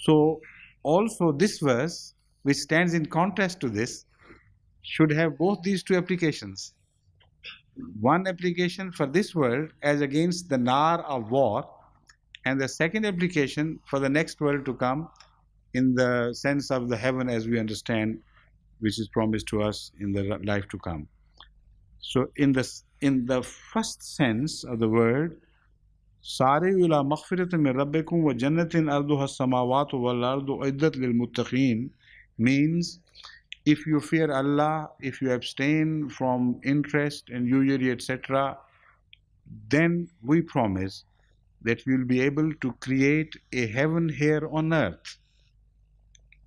So also this verse, which stands in contrast to this, should have both these two applications. One application for this world as against the nar of war, and the second application for the next world to come in the sense of the heaven as we understand, which is promised to us in the life to come. So in the first sense of the word, سارعوا إلى مغفرة من ربكم وجنة أرضها السماوات والأرض أعدت للمتقين means if you fear Allah, if you abstain from interest and usury, etc., then we promise that we will be able to create a heaven here on earth,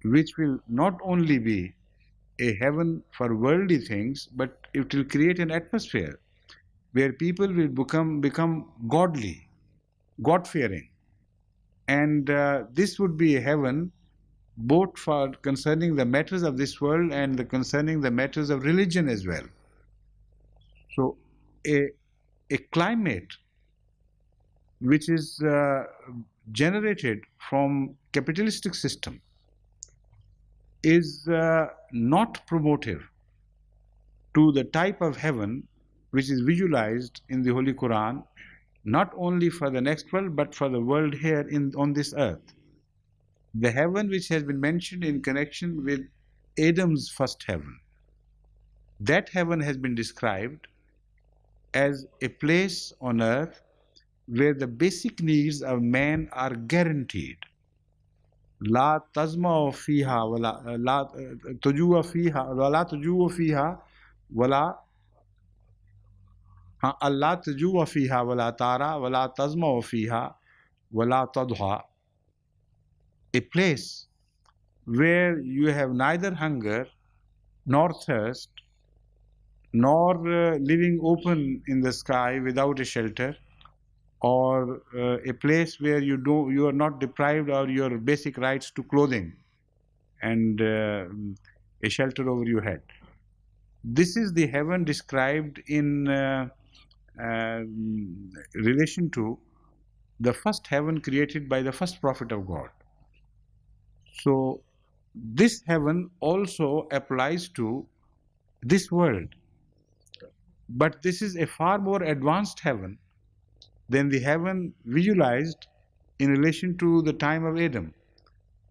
which will not only be a heaven for worldly things, but it will create an atmosphere where people will become godly, God-fearing. And this would be a heaven both for concerning the matters of this world and concerning the matters of religion as well. So a climate which is generated from capitalistic system is not promotive to the type of heaven which is visualized in the Holy Quran, not only for the next world but for the world here on this earth. The heaven which has been mentioned in connection with Adam's first heaven, that heaven has been described as a place on earth where the basic needs of man are guaranteed. لا تزمع فيها ولا لا تجوع فيها ولا تجوع فيها ولا لا تجوع فيها ولا ترى ولا تزمع فيها ولا تضحى. A place where you have neither hunger nor thirst, nor living open in the sky without a shelter, or a place where you are not deprived of your basic rights to clothing and a shelter over your head. This is the heaven described in relation to the first heaven created by the first prophet of God. So this heaven also applies to this world, but this is a far more advanced heaven than the heaven visualized in relation to the time of Adam.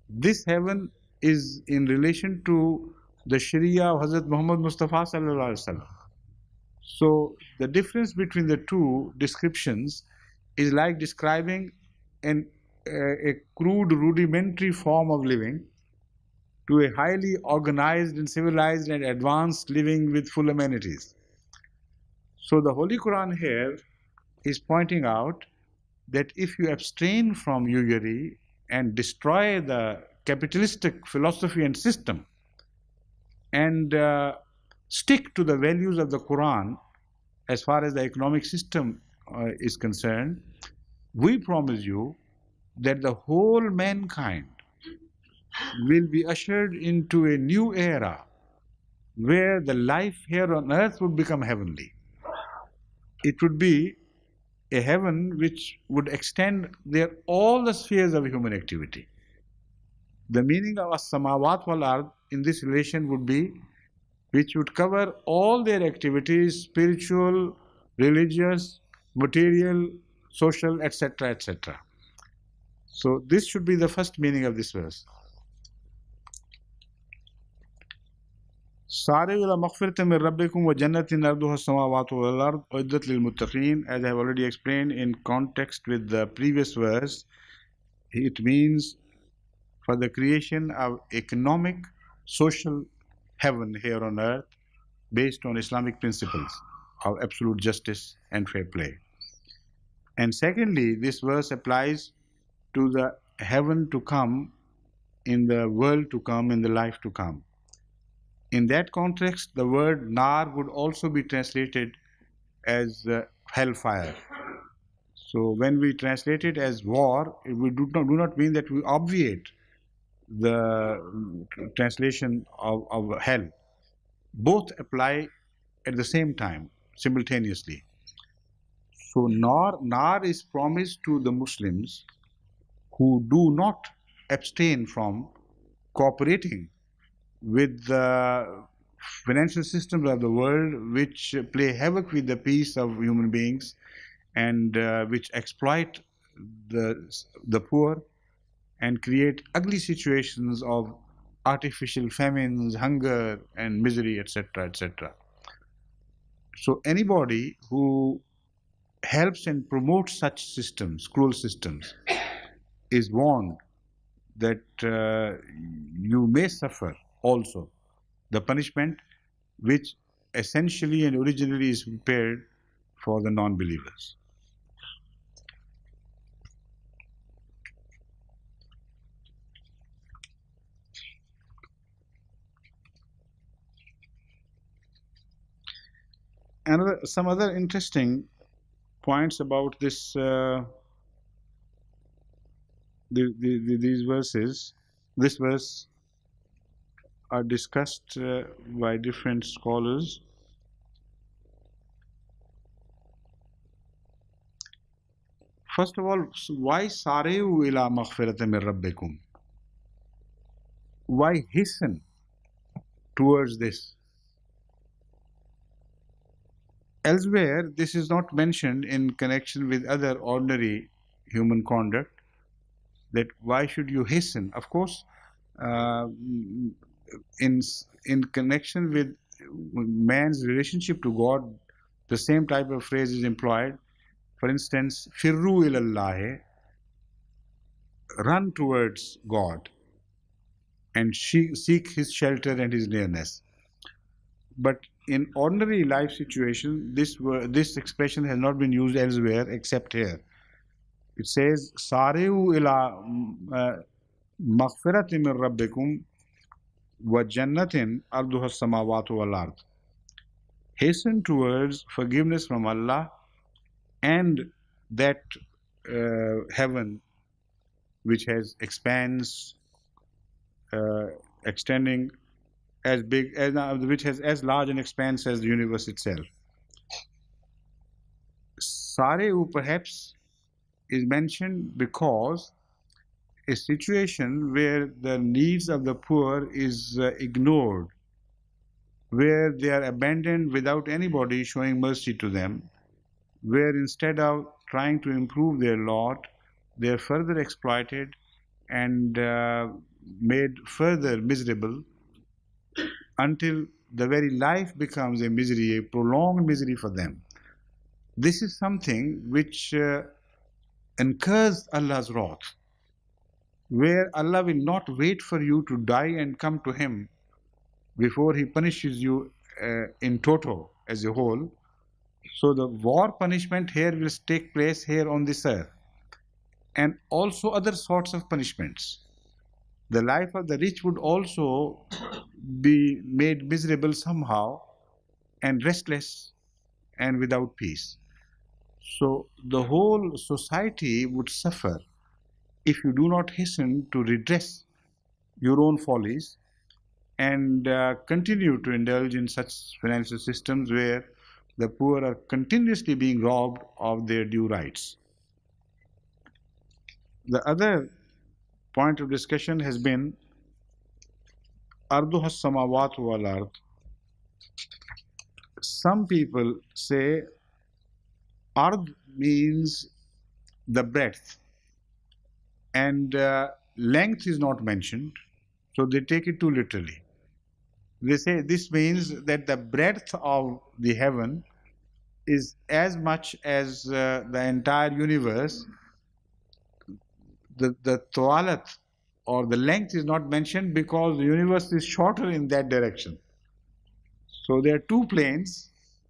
This heaven is in relation to the Sharia of Hazrat Muhammad Mustafa sallallahu alaihi wasallam. So the difference between the two descriptions is like describing a crude rudimentary form of living to a highly organized and civilized and advanced living with full amenities. So the Holy Quran here is pointing out that if you abstain from usury and destroy the capitalistic philosophy and system and stick to the values of the Quran as far as the economic system is concerned, we promise you that the whole mankind will be ushered into a new era where the life here on earth would become heavenly. It would be a heaven which would extend all the spheres of human activity. The meaning of as-samawat wal ard in this relation would be which would cover all their activities, spiritual, religious, material, social, etc., etc. So this should be the first meaning of this verse. سارعوا إلى مغفرة من ربكم وجنة أرضها السماوات والأرض أعدت للمتقين. As I have already explained in context with the previous verse, it means for the creation of economic, social heaven here on earth based on Islamic principles of absolute justice and fair play. And secondly, this verse applies to the heaven to come, in the world to come, in the life to come. In that context, the word nar would also be translated as hellfire. So when we translate it as war, we do not mean that we obviate the translation of hell. Both apply at the same time, simultaneously. So nar is promised to the Muslims who do not abstain from cooperating with the financial systems of the world which play havoc with the peace of human beings and which exploit the poor and create ugly situations of artificial famines, hunger, and misery, etc., etc. So anybody who helps and promotes such systems, cruel systems, is warned that you may suffer also the punishment which essentially and originally is prepared for the non-believers. Some other interesting points about these verses. This verse are discussed by different scholars. First of all, why sareu ila maghfiratin min rabbikum? Why hasten towards this? Elsewhere, this is not mentioned in connection with other ordinary human conduct. That why should you hasten? Of course, uh, in connection with man's relationship to God, the same type of phrase is employed. For instance, firru ilallahi, run towards God and seek His shelter and His nearness. But in ordinary life situation, this expression has not been used elsewhere except here. It says, "Sari'u ila maghfiratin min rabbikum wa jannatin arduha samawatu wal ard." Hasten towards forgiveness from Allah and that heaven which has expanse extending as big as which has as large an expanse as the universe itself. Sareu perhaps is mentioned because a situation where the needs of the poor is ignored, where they are abandoned without anybody showing mercy to them, where instead of trying to improve their lot, they are further exploited and made further miserable until the very life becomes a misery, a prolonged misery for them. This is something which incurs Allah's wrath, where Allah will not wait for you to die and come to Him before He punishes you in toto as a whole. So the war punishment here will take place here on this earth, and also other sorts of punishments. The life of the rich would also be made miserable somehow and restless and without peace. So the whole society would suffer if you do not hasten to redress your own follies and continue to indulge in such financial systems where the poor are continuously being robbed of their due rights. The other point of discussion has been arduha samawat wal ard. Some people say ard means the breadth, and length is not mentioned, so they take it too literally. They say this means that the breadth of the heaven is as much as the entire universe. The tawalat or the length is not mentioned because the universe is shorter in that direction. So there are two planes,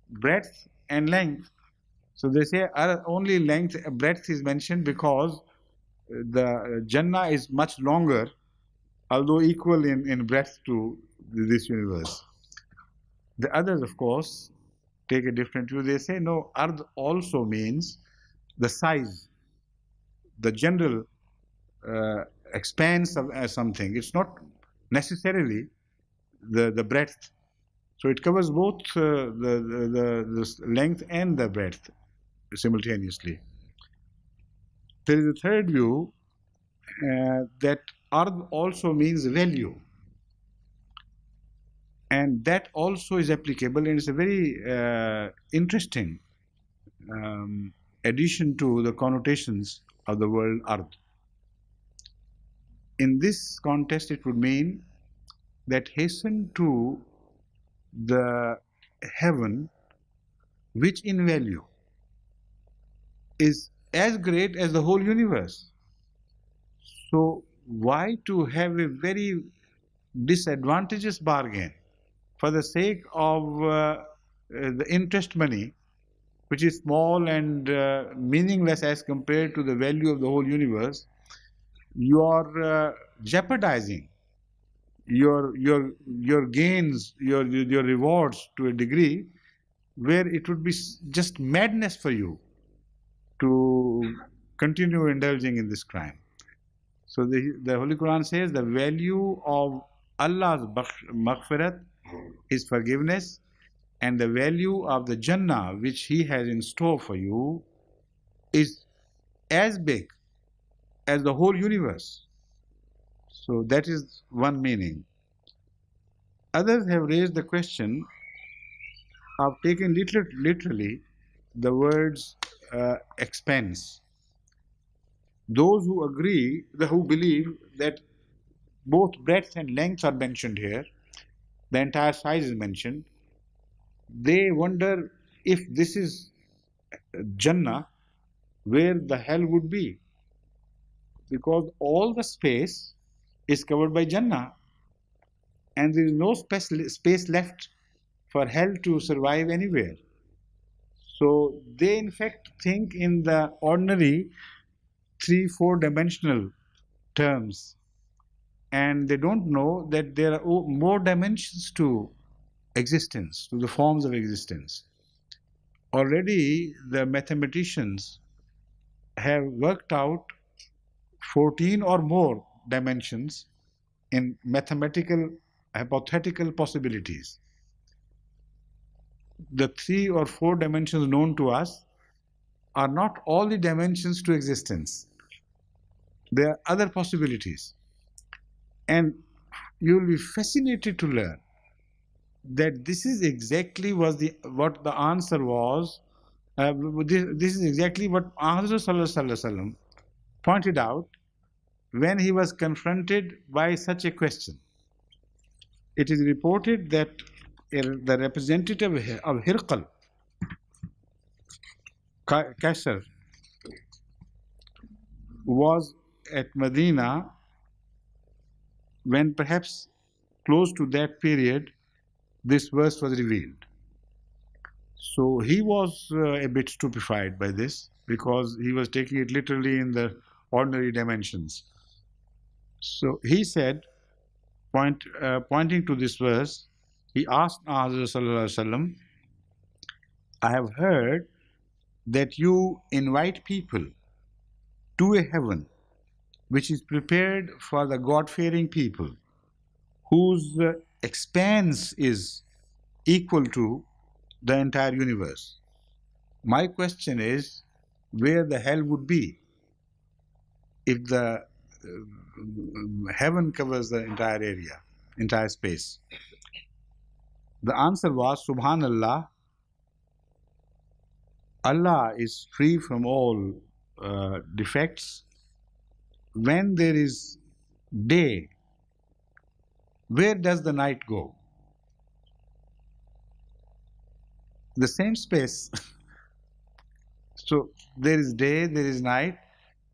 breadth and length. So they say only length, breadth is mentioned because the Jannah is much longer, although equal in breadth to this universe. The others, of course, take a different view. They say, no, Ard also means the size, the general expanse of something. It's not necessarily the breadth. So it covers both the length and the breadth simultaneously. There is a third view that Ard also means value. And that also is applicable, and it's a very interesting addition to the connotations of the word Ard. In this context, it would mean that hasten to the heaven, which in value is as great as the whole universe. So why to have a very disadvantageous bargain for the sake of the interest money, which is small and meaningless as compared to the value of the whole universe? You are jeopardizing your gains, your rewards to a degree where it would be just madness for you to continue indulging in this crime. So the Holy Quran says the value of Allah's maghfirat is forgiveness, and the value of the Jannah which He has in store for you is as big as the whole universe. So that is one meaning. Others have raised the question of taking literally the words expense. Those who agree, who believe that both breadth and length are mentioned here, the entire size is mentioned, they wonder if this is Jannah, where the hell would be? Because all the space is covered by Jannah, and there is no space left for hell to survive anywhere. So they in fact think in the ordinary 3-4 dimensional terms, and they don't know that there are more dimensions to existence, to the forms of existence. Already the mathematicians have worked out 14 or more dimensions in mathematical hypothetical possibilities. The 3 or 4 dimensions known to us are not all the dimensions to existence. There are other possibilities. And you will be fascinated to learn that this is exactly what the answer was. This is exactly what Hazrat pointed out when he was confronted by such a question. It is reported that the representative of Hirqal, Kaisar, was at Medina when perhaps close to that period this verse was revealed. So he was a bit stupefied by this because he was taking it literally in the ordinary dimensions. So he said, pointing to this verse, he asked Hazrat, I have heard that you invite people to a heaven which is prepared for the God-fearing people, whose expanse is equal to the entire universe. My question is, where the hell would be if the heaven covers the entire area, entire space? The answer was, Subhanallah, Allah is free from all defects. When there is day, where does the night go? The same space. So there is day, there is night.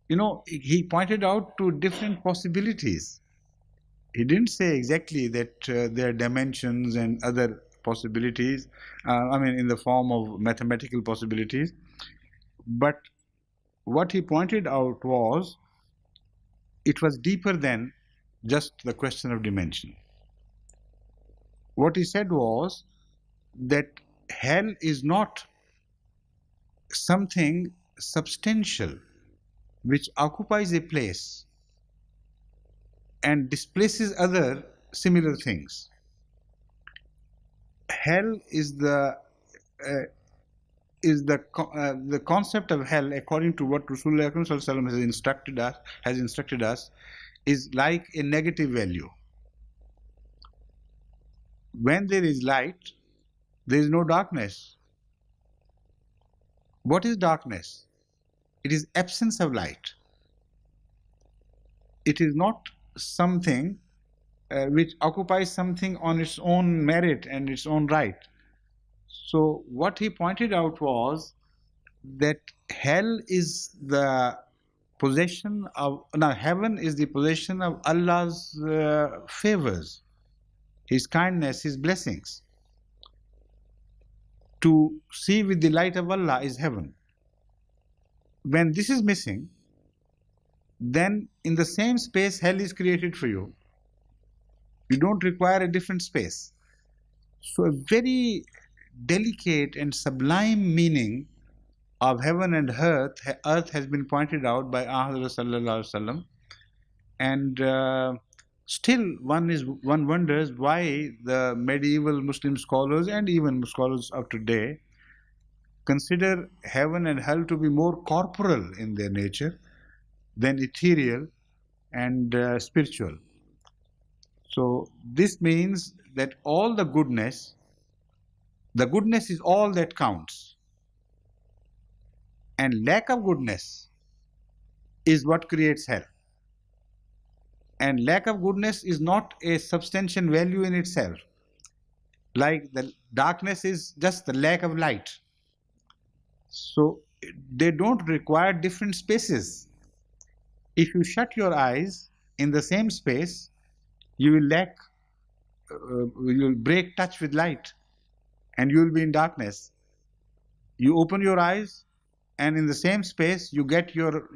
You know, he pointed out to different possibilities. He didn't say exactly that there are dimensions and other possibilities, in the form of mathematical possibilities. But what he pointed out was, it was deeper than just the question of dimension. What he said was that hell is not something substantial which occupies a place and displaces other similar things. Hell is the concept of hell, according to what Rasulullah has instructed us, is like a negative value. When there is light, there is no darkness. What is darkness? It is absence of light. It is not something which occupies something on its own merit and its own right. So what he pointed out was that hell is the possession of, now heaven is the possession of Allah's favors, His kindness, His blessings. To see with the light of Allah is heaven. When this is missing, then in the same space hell is created for you. You don't require a different space. So a very delicate and sublime meaning of heaven and earth has been pointed out by Ahmad sallallahu alaihi wasallam, and still one wonders why the medieval Muslim scholars and even scholars of today consider heaven and hell to be more corporal in their nature than ethereal and spiritual. So this means that all the goodness is all that counts, and lack of goodness is what creates hell. And lack of goodness is not a substantial value in itself. Like the darkness is just the lack of light. So they don't require different spaces. If you shut your eyes in the same space, you will break touch with light and you will be in darkness. You open your eyes and in the same space you get your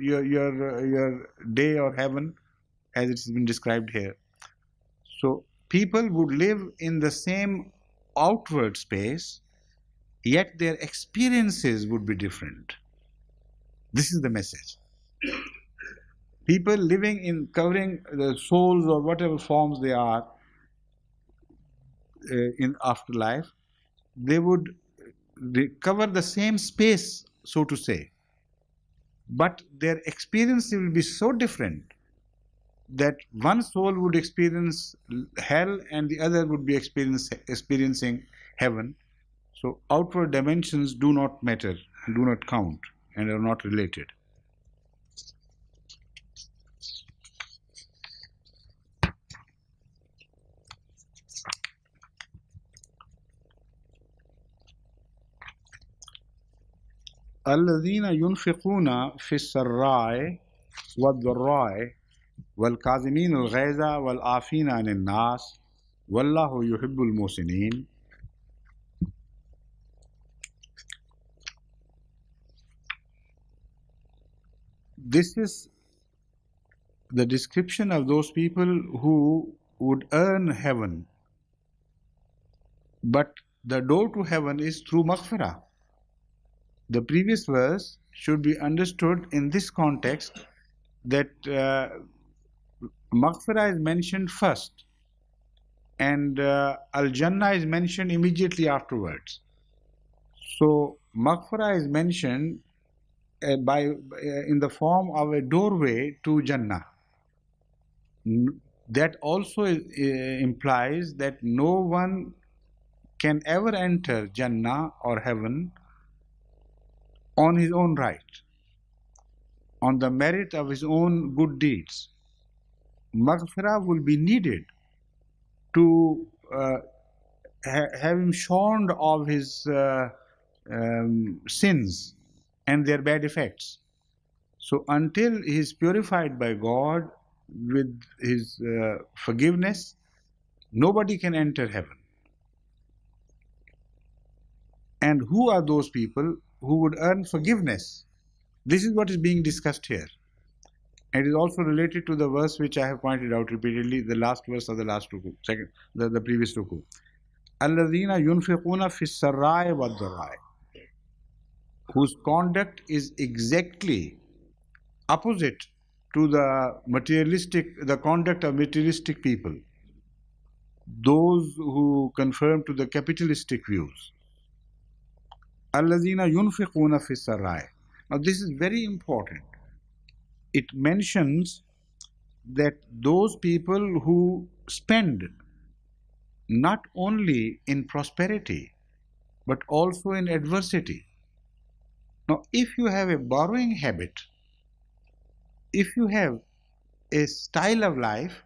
day or heaven, as it's been described here. So people would live in the same outward space, yet their experiences would be different. This is the message. People living in covering the souls or whatever forms they are in afterlife, they would cover the same space, so to say, but their experience will be so different that one soul would experience hell and the other would be experiencing heaven. So outward dimensions do not matter, do not count, and are not related. الذين ينفقون في السراء والضراء والكاظمين الغيظ والعافين عن الناس والله يحب المحسنين. This is the description of those people who would earn heaven, but the door to heaven is through maghfirah. The previous verse should be understood in this context, that maghfirah is mentioned first and al-Jannah is mentioned immediately afterwards. So maghfirah is mentioned in the form of a doorway to Jannah. That also implies that no one can ever enter Jannah or heaven on his own right, on the merit of his own good deeds. Maghfirah will be needed to have him shorn of his sins and their bad effects. So until he is purified by God with his forgiveness, nobody can enter heaven. And who are those people who would earn forgiveness? This is what is being discussed here. And it is also related to the verse which I have pointed out repeatedly, the last verse of the last ruku, the previous ruku. الَّذِينَ يُنْفِقُونَ فِي السَّرَّاءِ وَالضَّرَّاءِ, whose conduct is exactly opposite to the conduct of materialistic people, those who conform to the capitalistic views. الَّذِينَ يُنْفِقُونَ فِي السَّرَّاءِ. Now this is very important. It mentions that those people who spend not only in prosperity, but also in adversity. Now, if you have a borrowing habit, if you have a style of life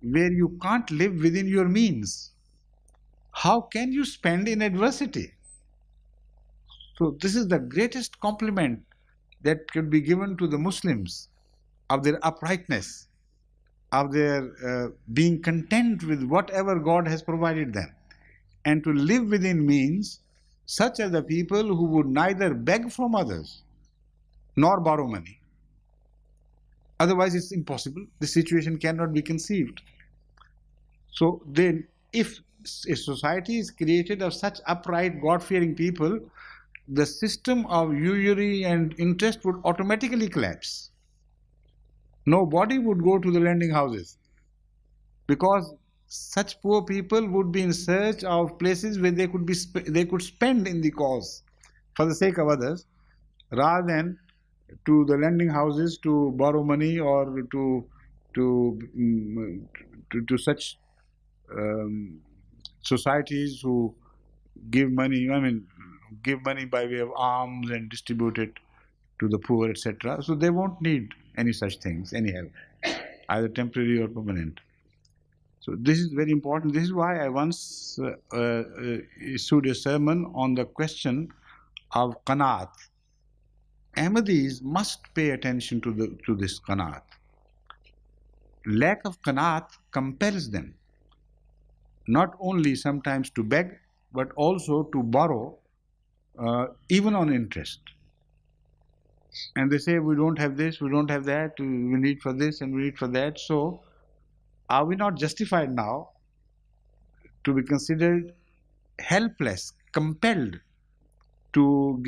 where you can't live within your means, how can you spend in adversity? So, this is the greatest compliment that could be given to the Muslims, of their uprightness, of their being content with whatever God has provided them, and to live within means, such as the people who would neither beg from others nor borrow money. Otherwise, it's impossible. The situation cannot be conceived. So then, if a society is created of such upright, God-fearing people, the system of usury and interest would automatically collapse. Nobody would go to the lending houses, because such poor people would be in search of places where they could spend in the cause for the sake of others, rather than to the lending houses to borrow money, or to such um, societies who give money. I mean, give money by way of alms and distribute it to the poor, etc. So they won't need any such things, any help, either temporary or permanent. So this is very important. This is why I once issued a sermon on the question of qanaat. Ahmadis must pay attention to this qanaat. Lack of qanaat compels them not only sometimes to beg, but also to borrow, even on interest. And they say, we don't have this, we don't have that, we need for this and we need for that. So are we not justified now to be considered helpless, compelled to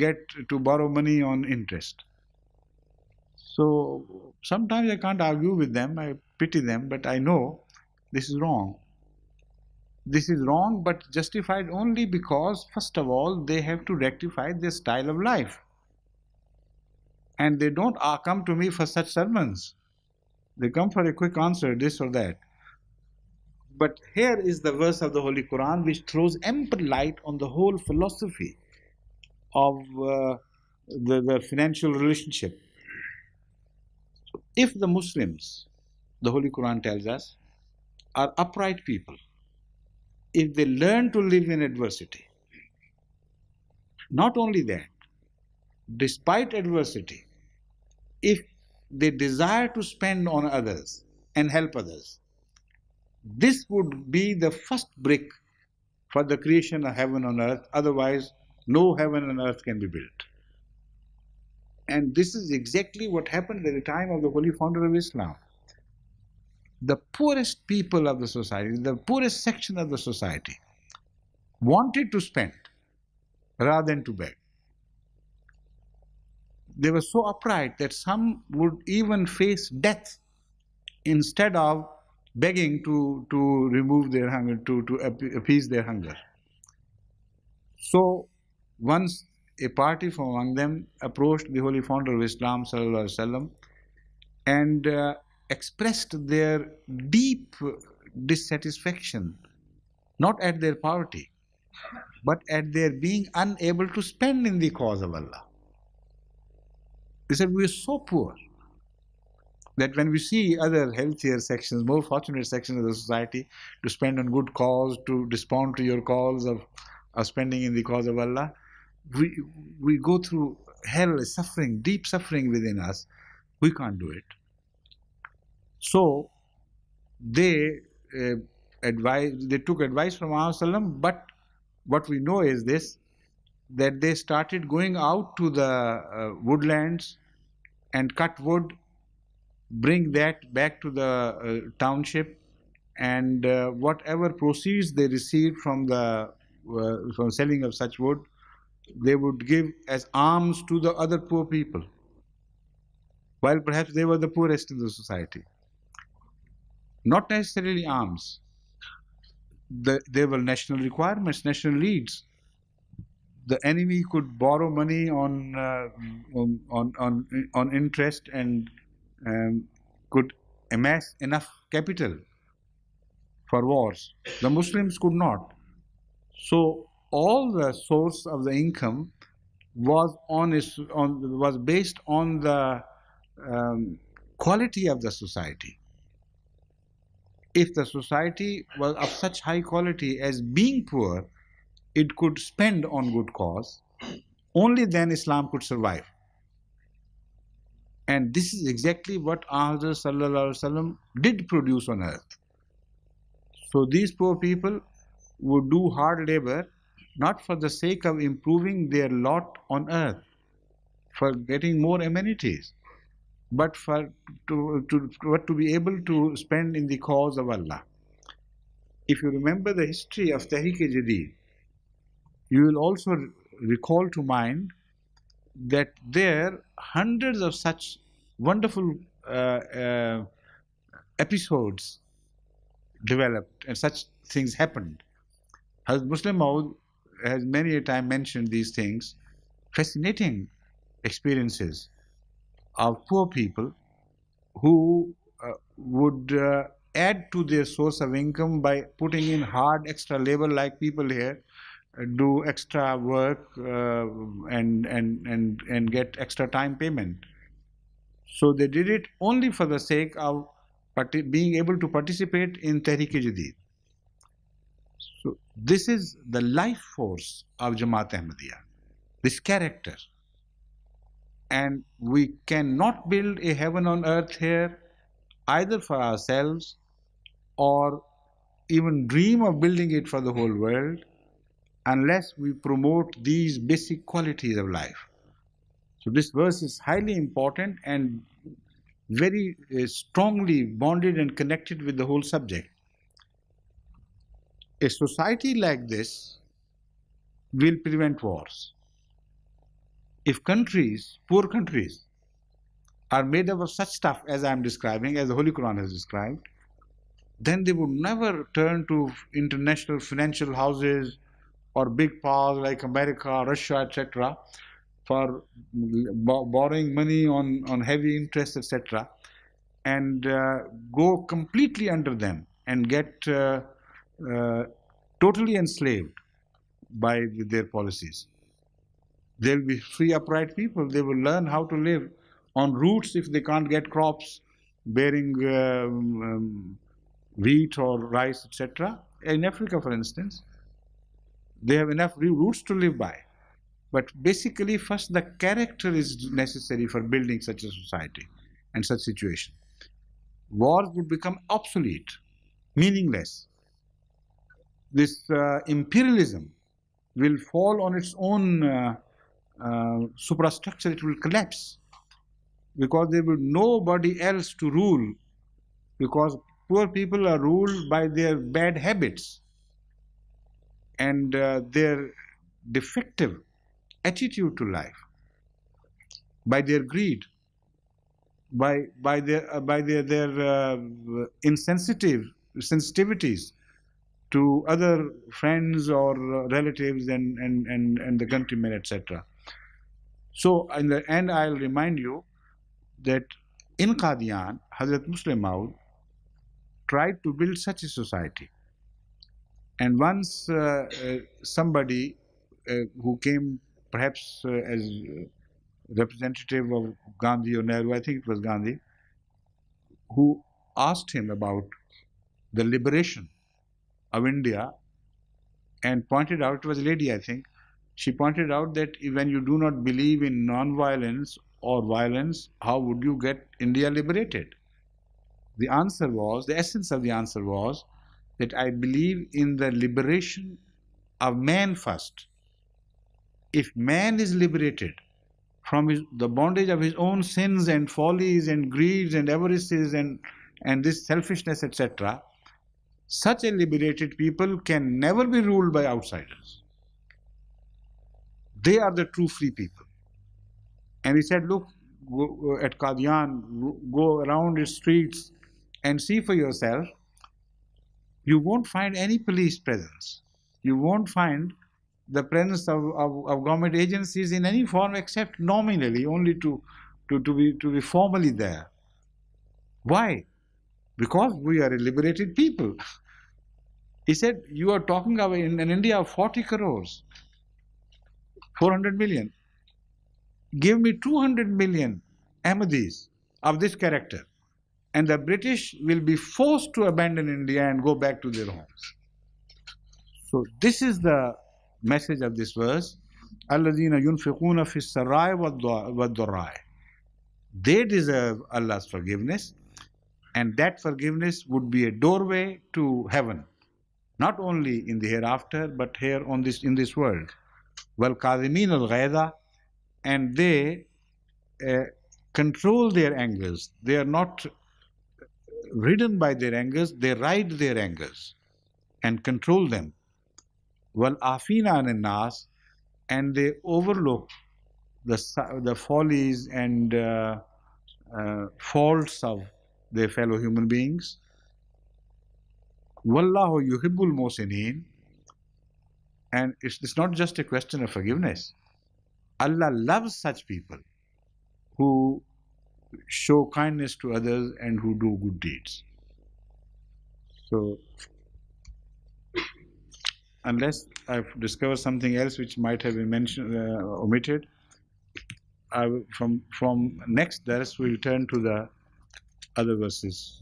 borrow money on interest? So sometimes I can't argue with them, I pity them, but I know this is wrong. This is wrong, but justified only because, first of all, they have to rectify their style of life. And they don't come to me for such sermons. They come for a quick answer, this or that. But here is the verse of the Holy Quran which throws ample light on the whole philosophy of the financial relationship. So if the Muslims, the Holy Quran tells us, are upright people, if they learn to live in adversity, not only that, despite adversity, if they desire to spend on others and help others, this would be the first brick for the creation of heaven on earth. Otherwise, no heaven and earth can be built. And this is exactly what happened at the time of the holy founder of Islam. The poorest people of the society, the poorest section of the society, wanted to spend rather than to beg. They were so upright that some would even face death instead of begging to remove their hunger, to appease their hunger. So once a party from among them approached the holy founder of Islam, sallallahu alaihi wasallam, and expressed their deep dissatisfaction, not at their poverty, but at their being unable to spend in the cause of Allah. They said, we are so poor that when we see other healthier sections, more fortunate sections of the society to spend on good cause, to respond to your calls of spending in the cause of Allah, we go through hell, suffering, deep suffering within us. We can't do it. So they took advice from Muhammad, but what we know is this, that they started going out to the woodlands and cut wood, bring that back to the township, and whatever proceeds they received from selling of such wood, they would give as alms to the other poor people, while perhaps they were the poorest in the society. Not necessarily alms. There were national requirements, national needs. The enemy could borrow money on interest and could amass enough capital for wars. The Muslims could not. So all the source of the income was was based on the quality of the society. If the society was of such high quality as being poor, it could spend on good cause, only then Islam could survive. And this is exactly what Hazrat Sallallahu Alaihi Wasallam did produce on earth. So these poor people would do hard labor, not for the sake of improving their lot on earth, for getting more amenities, but to be able to spend in the cause of Allah. If you remember the history of Tahir, you will also recall to mind that there hundreds of such wonderful episodes developed and such things happened. Hazrat Muslim Maud has many a time mentioned these things, fascinating experiences of poor people who would add to their source of income by putting in hard extra labor, like people here do extra work and get extra time payment. So they did it only for the sake of being able to participate in Tehreek-e-Jadid. So this is the life force of Jamaat Ahmadiyya, this character. And we cannot build a heaven on earth here either for ourselves or even dream of building it for the whole world unless we promote these basic qualities of life. So this verse is highly important and very strongly bonded and connected with the whole subject. A society like this will prevent wars. If countries, poor countries, are made up of such stuff as I am describing, as the Holy Quran has described, then they would never turn to international financial houses or big powers like America, Russia, etc., for borrowing money on heavy interest, etc., and go completely under them and get totally enslaved by their policies. They'll be free, upright people. They will learn how to live on roots if they can't get crops bearing wheat or rice, etc. In Africa, for instance, they have enough roots to live by. But basically, first the character is necessary for building such a society and such situation. Wars would become obsolete, meaningless. This imperialism will fall on its own superstructure. It will collapse because there will be nobody else to rule, because poor people are ruled by their bad habits and their defective attitude to life, by their greed, by their sensitivities to other friends or relatives and the countrymen, etc. So in the end, I'll remind you that in Qadian, Hazrat Muslim Maud tried to build such a society. And once somebody who came perhaps as representative of Gandhi or Nehru, I think it was Gandhi, who asked him about the liberation of India and pointed out, it was a lady, I think, she pointed out that when you do not believe in non-violence or violence, how would you get India liberated? The answer was, the essence of the answer was, that I believe in the liberation of man first. If man is liberated from the bondage of his own sins and follies and greeds and avarices and this selfishness, etc., such a liberated people can never be ruled by outsiders. They are the true free people. And he said, look, go at Qadian, go around its streets and see for yourself. You won't find any police presence. You won't find the presence of government agencies in any form except nominally, only to be formally there. Why? Because we are a liberated people. He said, you are talking about in India of 40 crores, 400 million. Give me 200 million Ahmadis of this character, and the British will be forced to abandon India and go back to their homes. So this is the message of this verse. الَّذِينَ يُنْفِقُونَ فِي السَّرَّاءِ وَالضَّرَّاءِ. They deserve Allah's forgiveness, and that forgiveness would be a doorway to heaven, not only in the hereafter, but here on this in this world. وَالْكَاظِمِينَ الْغَيْظَ, and they control their angers. They are not ridden by their angers, they ride their angers and control them. وَالْعَافِينَ عَنِ النَّاسِ, and they overlook the follies and faults of their fellow human beings. وَاللَّهُ يُحِبُّ الْمُحْسِنِينَ, and it's not just a question of forgiveness. Allah loves such people who show kindness to others and who do good deeds. So, unless I've discovered something else which might have been mentioned, omitted, from next dars we'll turn to the other verses.